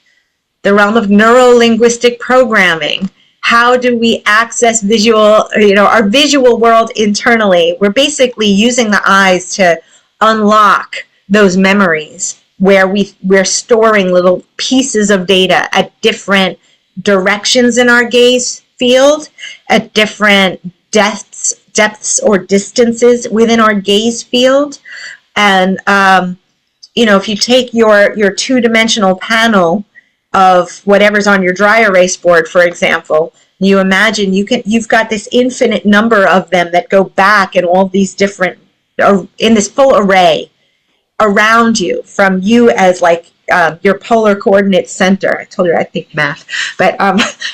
The realm of neuro-linguistic programming. How do we access visual, our visual world internally? We're basically using the eyes to unlock those memories where we're storing little pieces of data at different directions in our gaze field, at different depths or distances within our gaze field. And, if you take your two-dimensional panel of whatever's on your dry erase board, for example, you imagine you've got this infinite number of them that go back in all these different, in this full array around you, from you as like your polar coordinate center. I told you I think math, but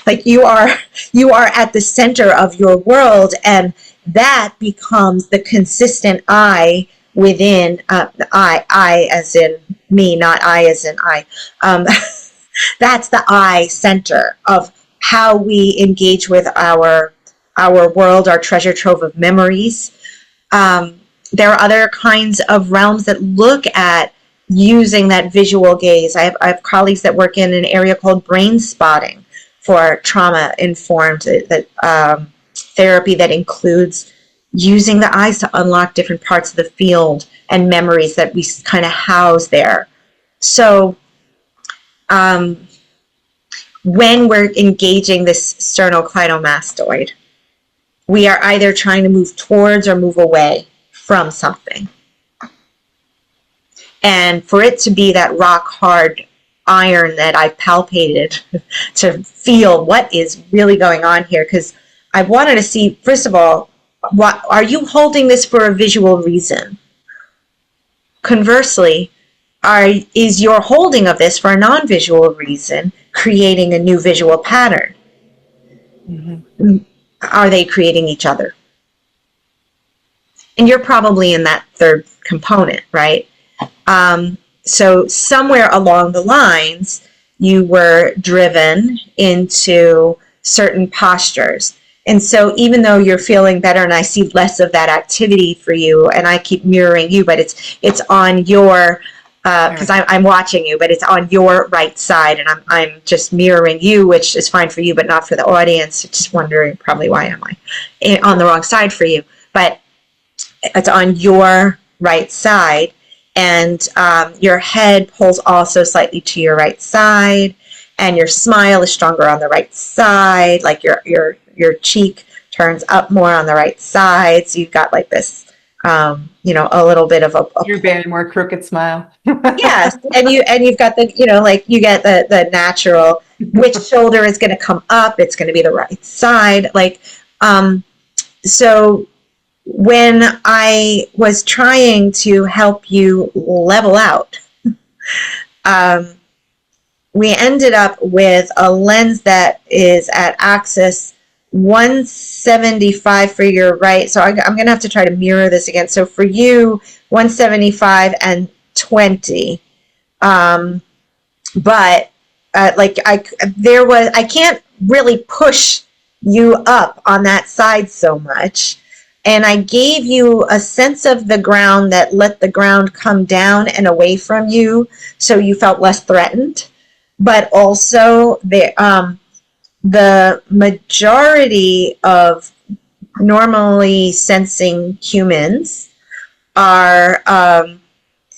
like you are at the center of your world, and that becomes the consistent I within I as in me, not I as in I. That's the I center of how we engage with our world, our treasure trove of memories. There are other kinds of realms that look at using that visual gaze. I have colleagues that work in an area called brain spotting for trauma-informed therapy that includes using the eyes to unlock different parts of the field and memories that we kind of house there. So when we're engaging this sternocleidomastoid, we are either trying to move towards or move away from something. And for it to be that rock hard iron that I palpated to feel what is really going on here, because I wanted to see, first of all, what are you holding this for a visual reason? Conversely, is your holding of this for a non-visual reason creating a new visual pattern? Mm-hmm. Are they creating each other? And you're probably in that third component, right? So somewhere along the lines, you were driven into certain postures. And so even though you're feeling better and I see less of that activity for you, and I keep mirroring you, but it's on your, because I'm watching you, but it's on your right side, and I'm just mirroring you, which is fine for you, but not for the audience. Just wondering probably why am I on the wrong side for you. But it's on your right side, and your head pulls also slightly to your right side, and your smile is stronger on the right side, like your cheek turns up more on the right side, so you've got like this a little bit of a you're getting more crooked smile. Yes, and you've got the like you get the natural, which shoulder is going to come up, it's going to be the right side, like so when I was trying to help you level out, we ended up with a lens that is at axis 175 for your right. So I'm going to have to try to mirror this again. So for you, 175 and 20. But I can't really push you up on that side so much. And I gave you a sense of the ground that let the ground come down and away from you, so you felt less threatened. But also the majority of normally sensing humans are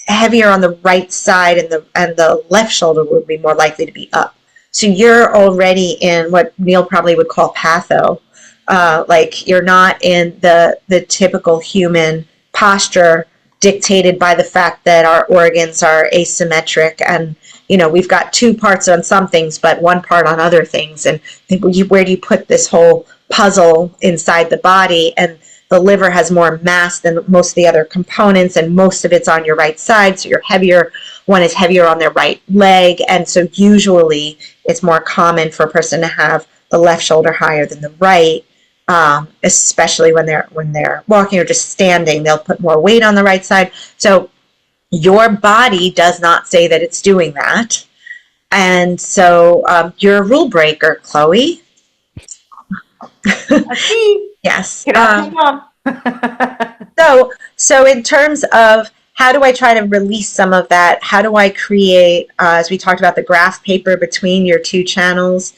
heavier on the right side, and the left shoulder would be more likely to be up. So you're already in what Neil probably would call patho. Like you're not in the typical human posture dictated by the fact that our organs are asymmetric, and we've got two parts on some things but one part on other things, and where do you put this whole puzzle inside the body? And the liver has more mass than most of the other components, and most of it's on your right side, so you're heavier. One is heavier on their right leg, and so usually it's more common for a person to have the left shoulder higher than the right. Especially when they're walking or just standing, they'll put more weight on the right side. So your body does not say that it's doing that. And so you're a rule breaker, Chloe. Yes. So in terms of how do I try to release some of that? How do I create, as we talked about the graph paper between your two channels,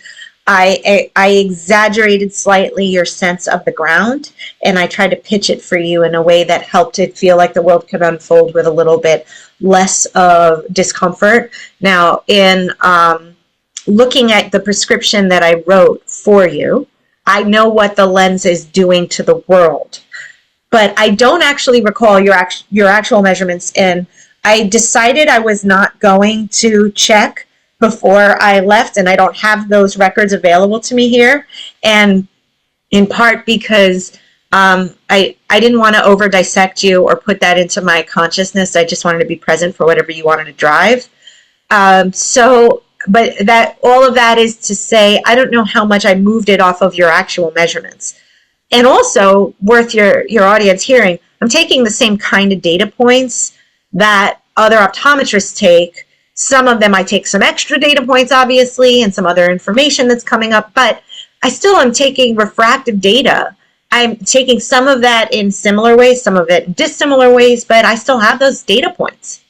I exaggerated slightly your sense of the ground, and I tried to pitch it for you in a way that helped it feel like the world could unfold with a little bit less of discomfort. Now, in looking at the prescription that I wrote for you, I know what the lens is doing to the world. But I don't actually recall your actual measurements, and I decided I was not going to check before I left, and I don't have those records available to me here, and in part because I didn't want to over dissect you or put that into my consciousness. I just wanted to be present for whatever you wanted to drive. But that all of that is to say, I don't know how much I moved it off of your actual measurements. And also, worth your audience hearing, I'm taking the same kind of data points that other optometrists take. Some of them I take some extra data points, obviously, and some other information that's coming up, but I still am taking refractive data. I'm taking some of that in similar ways, some of it in dissimilar ways, but I still have those data points.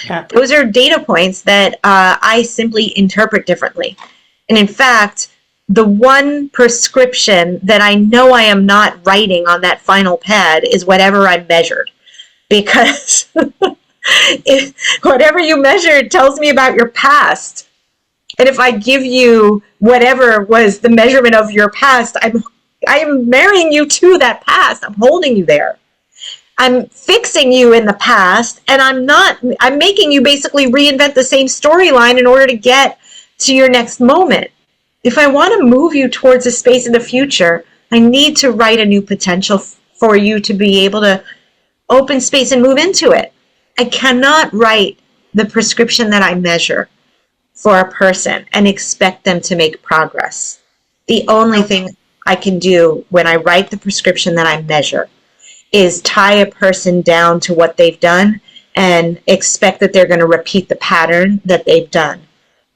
Yeah. Those are data points that I simply interpret differently. And in fact, the one prescription that I know I am not writing on that final pad is whatever I measured. Because whatever you measured tells me about your past. And if I give you whatever was the measurement of your past, I am marrying you to that past. I'm holding you there. I'm fixing you in the past, and I'm making you basically reinvent the same storyline in order to get to your next moment. If I want to move you towards a space in the future, I need to write a new potential for you to be able to open space and move into it. I cannot write the prescription that I measure for a person and expect them to make progress. The only thing I can do when I write the prescription that I measure is tie a person down to what they've done and expect that they're going to repeat the pattern that they've done.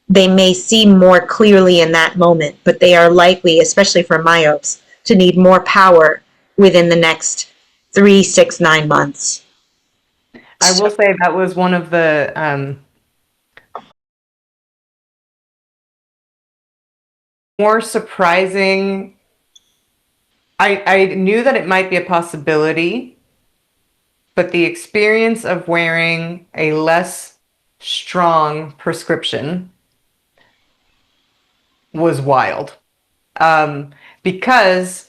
They may see more clearly in that moment, but they are likely, especially for myopes, to need more power within the next 3, 6, 9 months. I will say that was one of the more surprising. I knew that it might be a possibility, but the experience of wearing a less strong prescription was wild. Because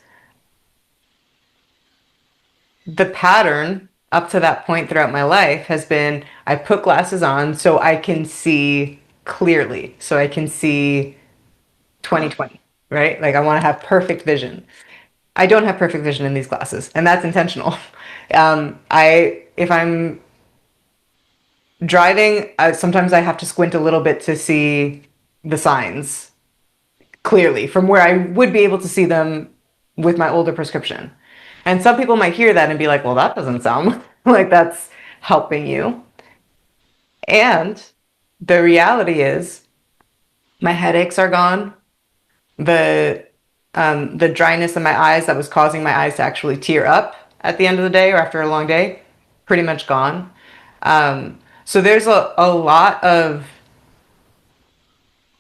the pattern up to that point throughout my life has been I put glasses on so I can see clearly, so I can see 20/20, right? Like I want to have perfect vision. I don't have perfect vision in these glasses, and that's intentional. If I'm driving, sometimes I have to squint a little bit to see the signs clearly from where I would be able to see them with my older prescription. And some people might hear that and be like, well, that doesn't sound like that's helping you. And the reality is my headaches are gone. The dryness in my eyes that was causing my eyes to actually tear up at the end of the day or after a long day, pretty much gone. So there's a lot of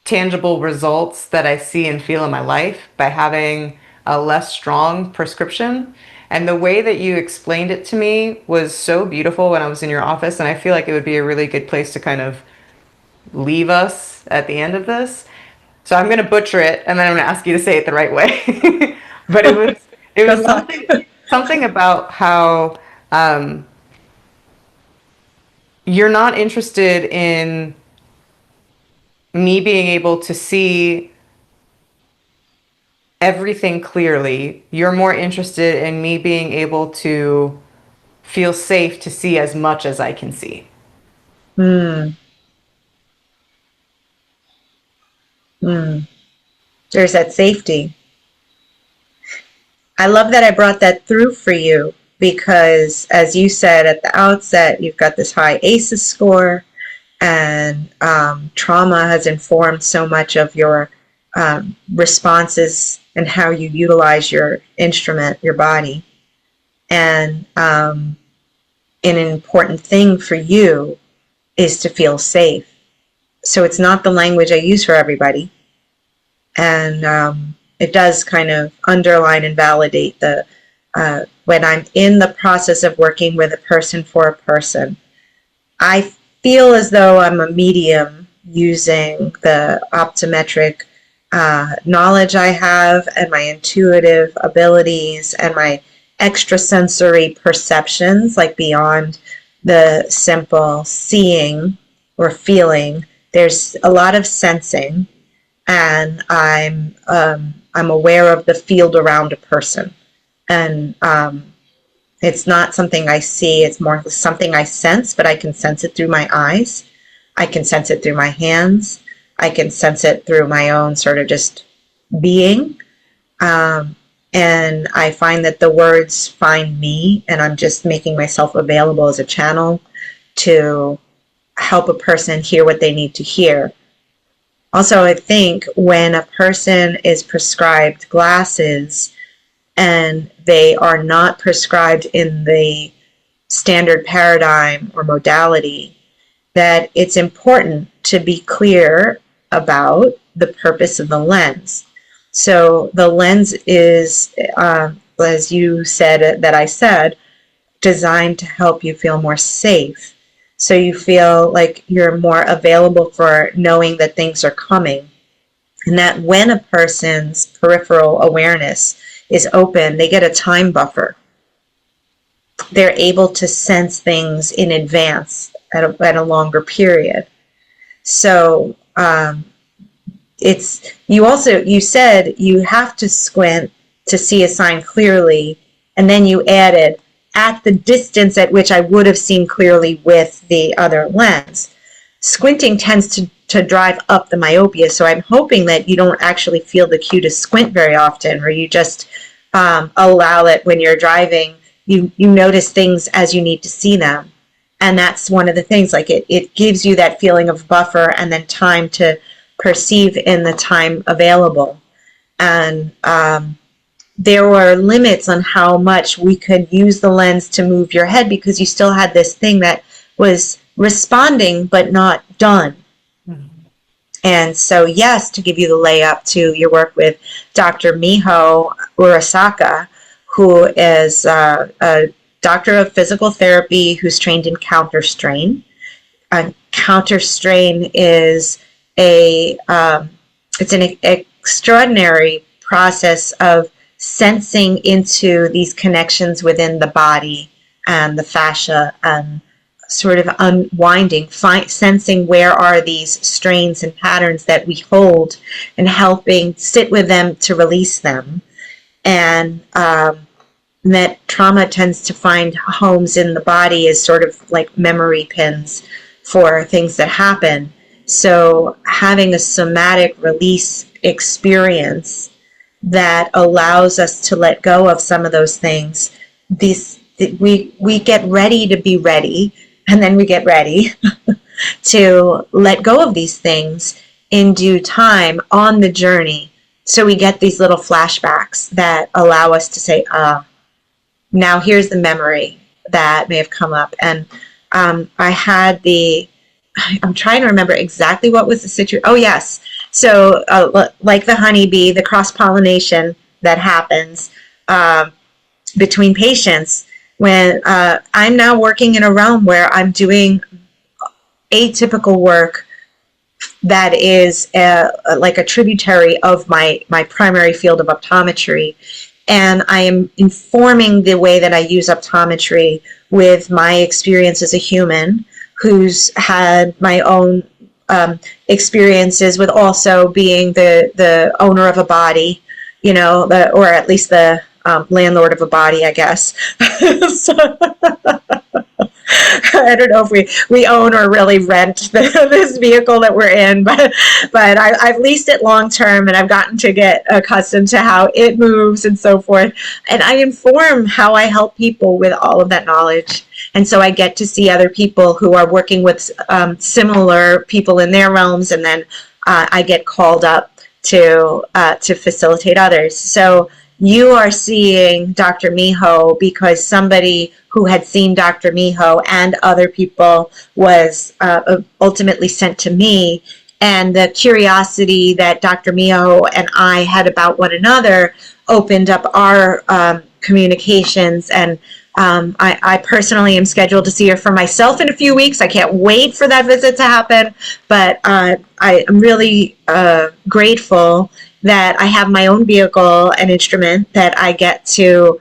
tangible results that I see and feel in my life by having a less strong prescription. And the way that you explained it to me was so beautiful when I was in your office. And I feel like it would be a really good place to kind of leave us at the end of this. So I'm going to butcher it, and then I'm going to ask you to say it the right way. But it was something about how you're not interested in me being able to see everything clearly. You're more interested in me being able to feel safe to see as much as I can see. There's that safety. I love that I brought that through for you because, as you said at the outset, you've got this high ACEs score, and trauma has informed so much of your responses and how you utilize your instrument, your body. And an important thing for you is to feel safe. So it's not the language I use for everybody. And it does kind of underline and validate the when I'm in the process of working with a person for a person, I feel as though I'm a medium using the optometric knowledge I have and my intuitive abilities and my extrasensory perceptions, like beyond the simple seeing or feeling. There's a lot of sensing, and I'm aware of the field around a person, and it's not something I see. It's more something I sense, but I can sense it through my eyes. I can sense it through my hands. I can sense it through my own sort of just being. And I find that the words find me, and I'm just making myself available as a channel to help a person hear what they need to hear. Also, I think when a person is prescribed glasses and they are not prescribed in the standard paradigm or modality, that it's important to be clear about the purpose of the lens. So the lens is, as you said, that I said, designed to help you feel more safe. So you feel like you're more available for knowing that things are coming. And that when a person's peripheral awareness is open, they get a time buffer. They're able to sense things in advance at a longer period. So you said you have to squint to see a sign clearly, and then you added at the distance at which I would have seen clearly with the other lens. Squinting tends to drive up the myopia, so I'm hoping that you don't actually feel the cue to squint very often, or you just allow it when you're driving. You notice things as you need to see them. And that's one of the things, like it gives you that feeling of buffer and then time to perceive in the time available. And there were limits on how much we could use the lens to move your head, because you still had this thing that was responding but not done. Mm-hmm. And so, yes, to give you the layup to your work with Dr. Miho Urasaka, who is a doctor of physical therapy who's trained in counterstrain. Counterstrain is it's an extraordinary process of sensing into these connections within the body and the fascia, and sort of unwinding, sensing where are these strains and patterns that we hold, and helping sit with them to release them. And that trauma tends to find homes in the body as sort of like memory pins for things that happen. So having a somatic release experience that allows us to let go of some of those things, we get ready to be ready, and then we get ready to let go of these things in due time on the journey. So we get these little flashbacks that allow us to say, now here's the memory that may have come up. And I'm trying to remember exactly what was the situation. Oh, yes. So like the honeybee, the cross-pollination that happens between patients, when I'm now working in a realm where I'm doing atypical work that is like a tributary of my primary field of optometry. And I am informing the way that I use optometry with my experience as a human who's had my own experiences with also being the owner of a body, or at least the landlord of a body, I guess. So, I don't know if we own or really rent this vehicle that we're in, but I've leased it long term, and I've gotten to get accustomed to how it moves and so forth. And I inform how I help people with all of that knowledge. And so I get to see other people who are working with similar people in their realms, and then I get called up to facilitate others. So you are seeing Dr. Miho because somebody who had seen Dr. Miho and other people was ultimately sent to me. And the curiosity that Dr. Miho and I had about one another opened up our communications and I personally am scheduled to see her for myself in a few weeks. I can't wait for that visit to happen. But I am really grateful that I have my own vehicle and instrument, that I get to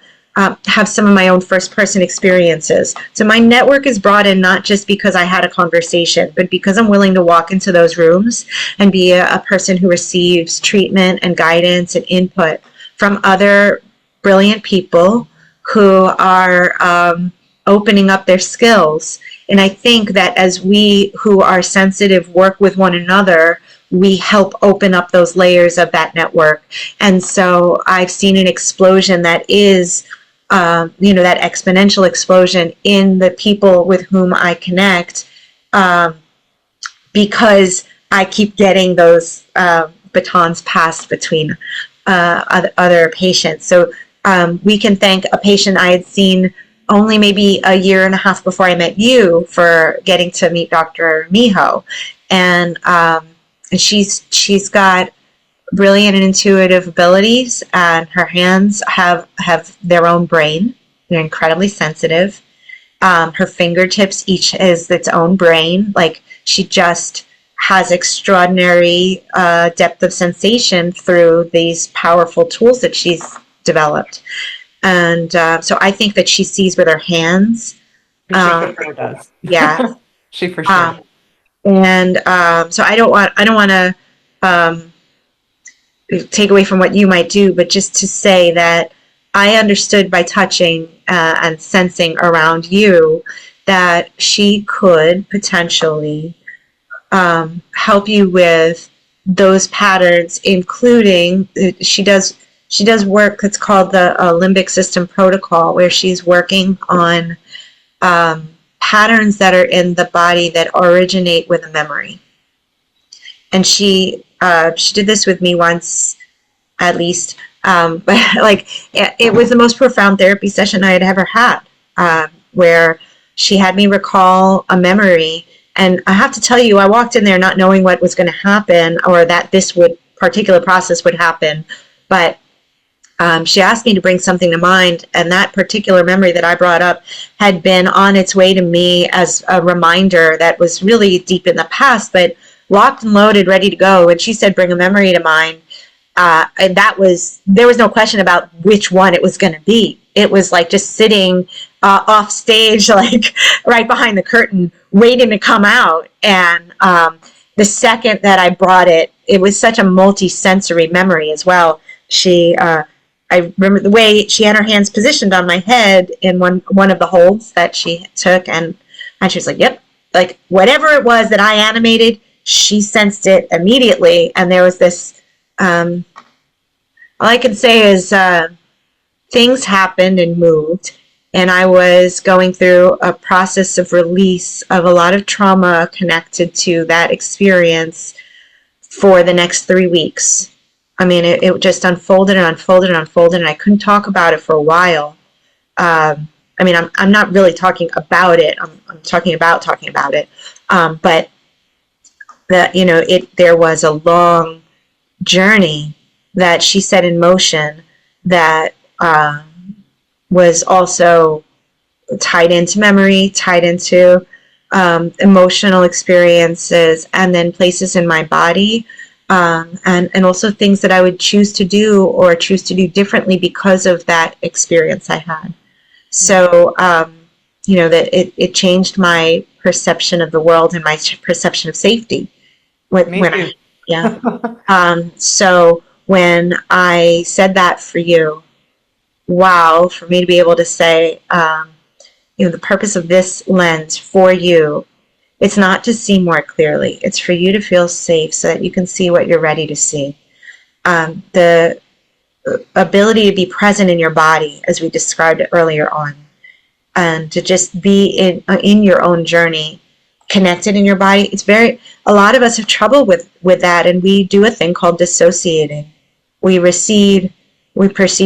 have some of my own first-person experiences. So my network is broadened not just because I had a conversation, but because I'm willing to walk into those rooms and be a person who receives treatment and guidance and input from other brilliant people who are opening up their skills. And I think that as we who are sensitive work with one another, we help open up those layers of that network. And so I've seen an explosion that is, that exponential explosion in the people with whom I connect, because I keep getting those batons passed between other patients. So we can thank a patient I had seen only maybe a year and a half before I met you for getting to meet Dr. Miho. And she's got brilliant and intuitive abilities, and her hands have their own brain. They're incredibly sensitive. Her fingertips each has its own brain. Like, she just has extraordinary depth of sensation through these powerful tools that she's developed. And so I think that she sees with her hands. She for sure does. Yeah. She for sure. And so I don't want to take away from what you might do, but just to say that I understood by touching and sensing around you that she could potentially help you with those patterns, including she does work that's called the limbic system protocol, where she's working on patterns that are in the body that originate with a memory. And she did this with me once, at least. But it was the most profound therapy session I had ever had, where she had me recall a memory. And I have to tell you, I walked in there not knowing what was going to happen, or that this particular process would happen. But she asked me to bring something to mind, and that particular memory that I brought up had been on its way to me as a reminder that was really deep in the past, but locked and loaded, ready to go. And she said, bring a memory to mind. And there was no question about which one it was going to be. It was like just sitting off stage, like right behind the curtain, waiting to come out. And the second that I brought it, it was such a multi-sensory memory as well. I remember the way she had her hands positioned on my head in one of the holds that she took, and she was like, yep, like whatever it was that I animated, she sensed it immediately. And there was this, all I can say is things happened and moved, and I was going through a process of release of a lot of trauma connected to that experience for the next 3 weeks. I mean, it just unfolded and unfolded and unfolded, and I couldn't talk about it for a while. I mean, I'm not really talking about it. I'm talking about it. But there was a long journey that she set in motion that was also tied into memory, tied into emotional experiences, and then places in my body. And also things that I would choose to do or choose to do differently because of that experience I had. So, that it changed my perception of the world and my perception of safety. So when I said that for you, wow, for me to be able to say, the purpose of this lens for you, it's not to see more clearly. It's for you to feel safe so that you can see what you're ready to see. The ability to be present in your body, as we described it earlier on, and to just be in your own journey, connected in your body. A lot of us have trouble with that, and we do a thing called dissociating. We perceive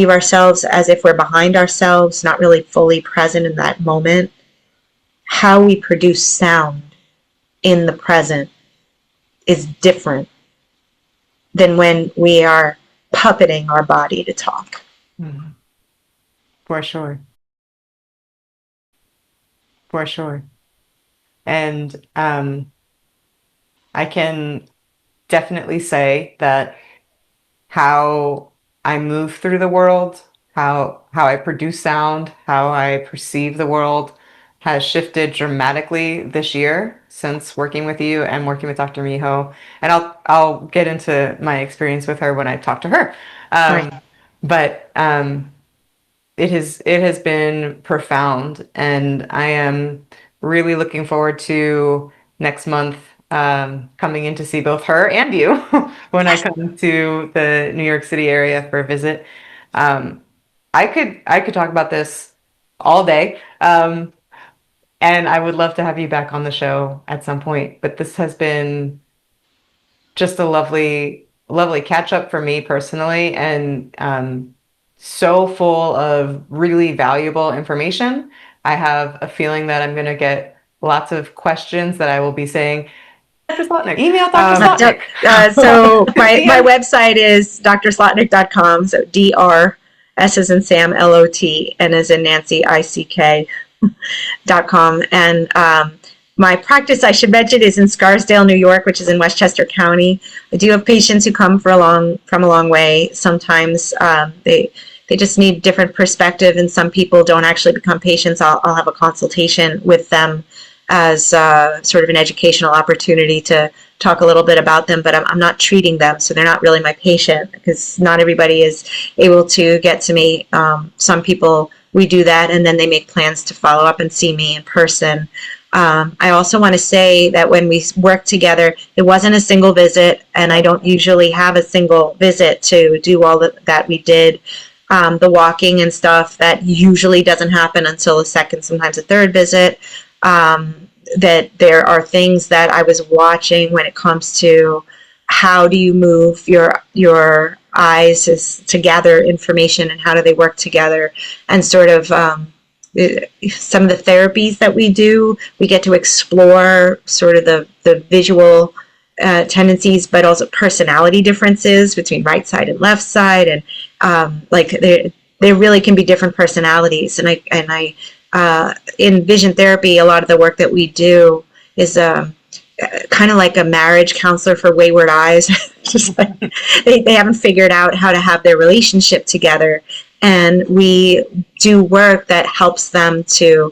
ourselves as if we're behind ourselves, not really fully present in that moment. How we produce sound in the present is different than when we are puppeting our body to talk. Mm-hmm. For sure. for sure. And I can definitely say that how I move through the world, how I produce sound, how I perceive the world has shifted dramatically this year since working with you and working with Dr. Miho. And I'll get into my experience with her when I talk to her. Right. But it has been profound, and I am really looking forward to next month coming in to see both her and you when I come to the New York City area for a visit. Um, I could talk about this all day, and I would love to have you back on the show at some point. But this has been just a lovely, lovely catch up for me personally, and so full of really valuable information. I have a feeling that I'm going to get lots of questions that I will be saying, Dr. Slotnick, email Dr. Slotnick. So my website is drslotnick.com. So DR, S as in Sam, LOT, N as in Nancy, ICK.com. And my practice, I should mention, is in Scarsdale, New York, which is in Westchester County. I do have patients who come from a long way. Sometimes they just need different perspective, and some people don't actually become patients. I'll have a consultation with them as sort of an educational opportunity to talk a little bit about them, but I'm not treating them, so they're not really my patient, because not everybody is able to get to me. Some people, we do that, and then they make plans to follow up and see me in person. I also want to say that when we worked together, it wasn't a single visit, and I don't usually have a single visit to do all that we did. The walking and stuff, that usually doesn't happen until the second, sometimes a third visit. That there are things that I was watching when it comes to how do you move your eyes to gather information, and how do they work together, and sort of some of the therapies that we do, we get to explore sort of the visual tendencies, but also personality differences between right side and left side, and like there really can be different personalities. And I in vision therapy, a lot of the work that we do is kind of like a marriage counselor for wayward eyes. Just like they haven't figured out how to have their relationship together, and we do work that helps them to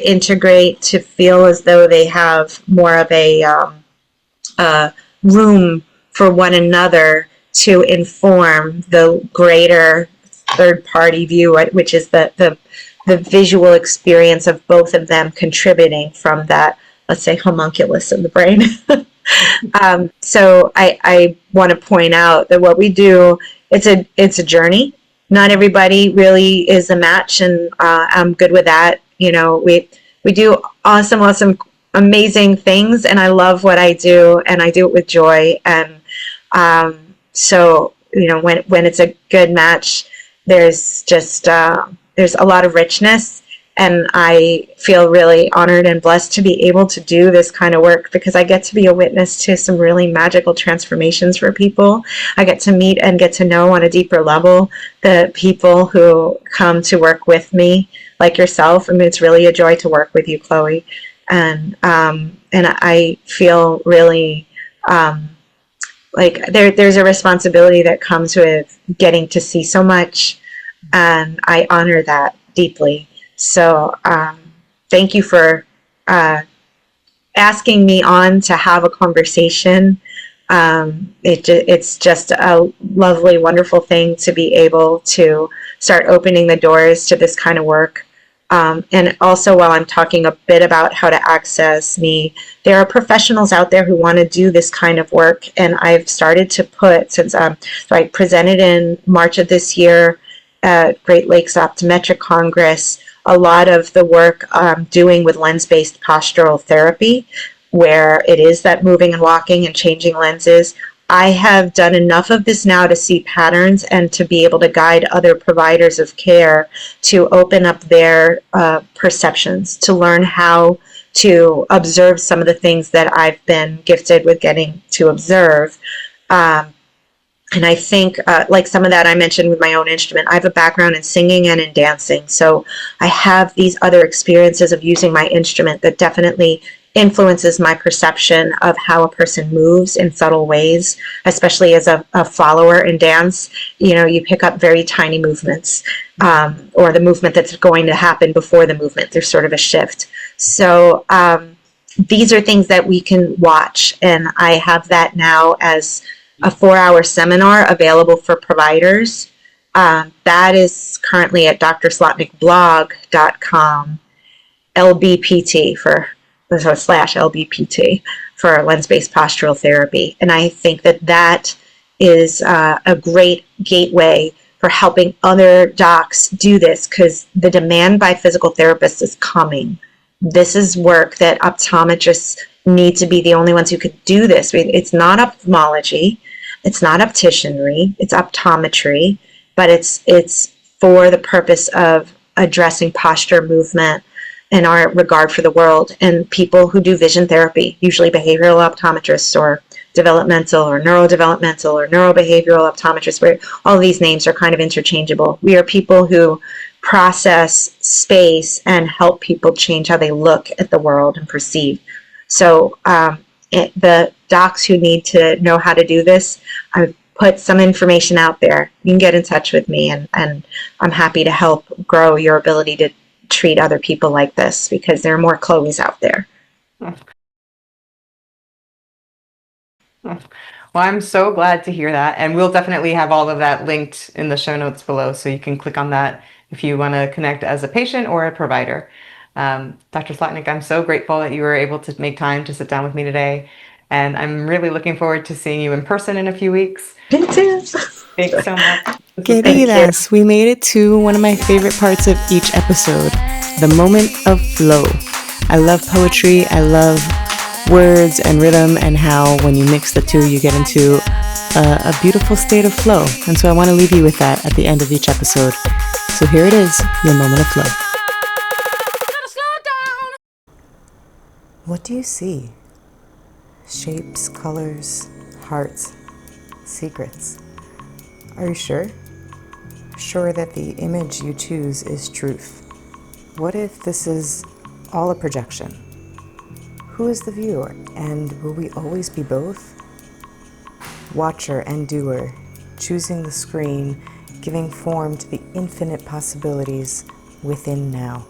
integrate, to feel as though they have more of a room for one another to inform the greater third party view, which is the visual experience of both of them contributing from that, let's say, homunculus in the brain. So I want to point out that what we do, it's a journey. Not everybody really is a match, and I'm good with that. You know, we do awesome, amazing things, and I love what I do, and I do it with joy. And so, you know, when it's a good match, there's just there's a lot of richness, and I feel really honored and blessed to be able to do this kind of work, because I get to be a witness to some really magical transformations for people. I get to meet and get to know on a deeper level the people who come to work with me, like yourself. I mean, it's really a joy to work with you, Chloe. And I feel really like there's a responsibility that comes with getting to see so much, and I honor that deeply. So thank you for asking me on to have a conversation. It's just a lovely, wonderful thing to be able to start opening the doors to this kind of work. And also, while I'm talking a bit about how to access me, there are professionals out there who want to do this kind of work, and I've started to put, since so I presented in March of this year at Great Lakes Optometric Congress, a lot of the work I'm doing with lens-based postural therapy, where it is that moving and walking and changing lenses. I have done enough of this now to see patterns and to be able to guide other providers of care to open up their perceptions, to learn how to observe some of the things that I've been gifted with getting to observe. And I think, like some of that I mentioned with my own instrument, I have a background in singing and in dancing. So I have these other experiences of using my instrument that definitely influences my perception of how a person moves in subtle ways, especially as a follower in dance. You pick up very tiny movements, or the movement that's going to happen before the movement. There's sort of a shift. So these are things that we can watch. And I have that now as a 4-hour seminar available for providers. That is currently at drslotnickblog.com, LBPT / LBPT for lens-based postural therapy. And I think that is a great gateway for helping other docs do this, because the demand by physical therapists is coming. This is work that optometrists need to be the only ones who could do this. It's not ophthalmology, it's not opticianry, it's optometry, but it's for the purpose of addressing posture, movement, and our regard for the world. And people who do vision therapy, usually behavioral optometrists or developmental or neurodevelopmental or neurobehavioral optometrists, where all these names are kind of interchangeable. We are people who process space and help people change how they look at the world and perceive. So the docs who need to know how to do this, I've put some information out there. You can get in touch with me, and I'm happy to help grow your ability to treat other people like this, because there are more Chloes out there. Well, I'm so glad to hear that. And we'll definitely have all of that linked in the show notes below, so you can click on that if you want to connect as a patient or a provider. Dr. Slotnick, I'm so grateful that you were able to make time to sit down with me today. And I'm really looking forward to seeing you in person in a few weeks. Me too. Thanks so much. Queridas, we made it to one of my favorite parts of each episode, the moment of flow. I love poetry. I love words and rhythm, and how when you mix the two, you get into a beautiful state of flow. And so I want to leave you with that at the end of each episode. So here it is, your moment of flow. What do you see? Shapes, colors, hearts, secrets. Are you sure? Sure that the image you choose is truth? What if this is all a projection? Who is the viewer, and will we always be both? Watcher and doer, choosing the screen, giving form to the infinite possibilities within now.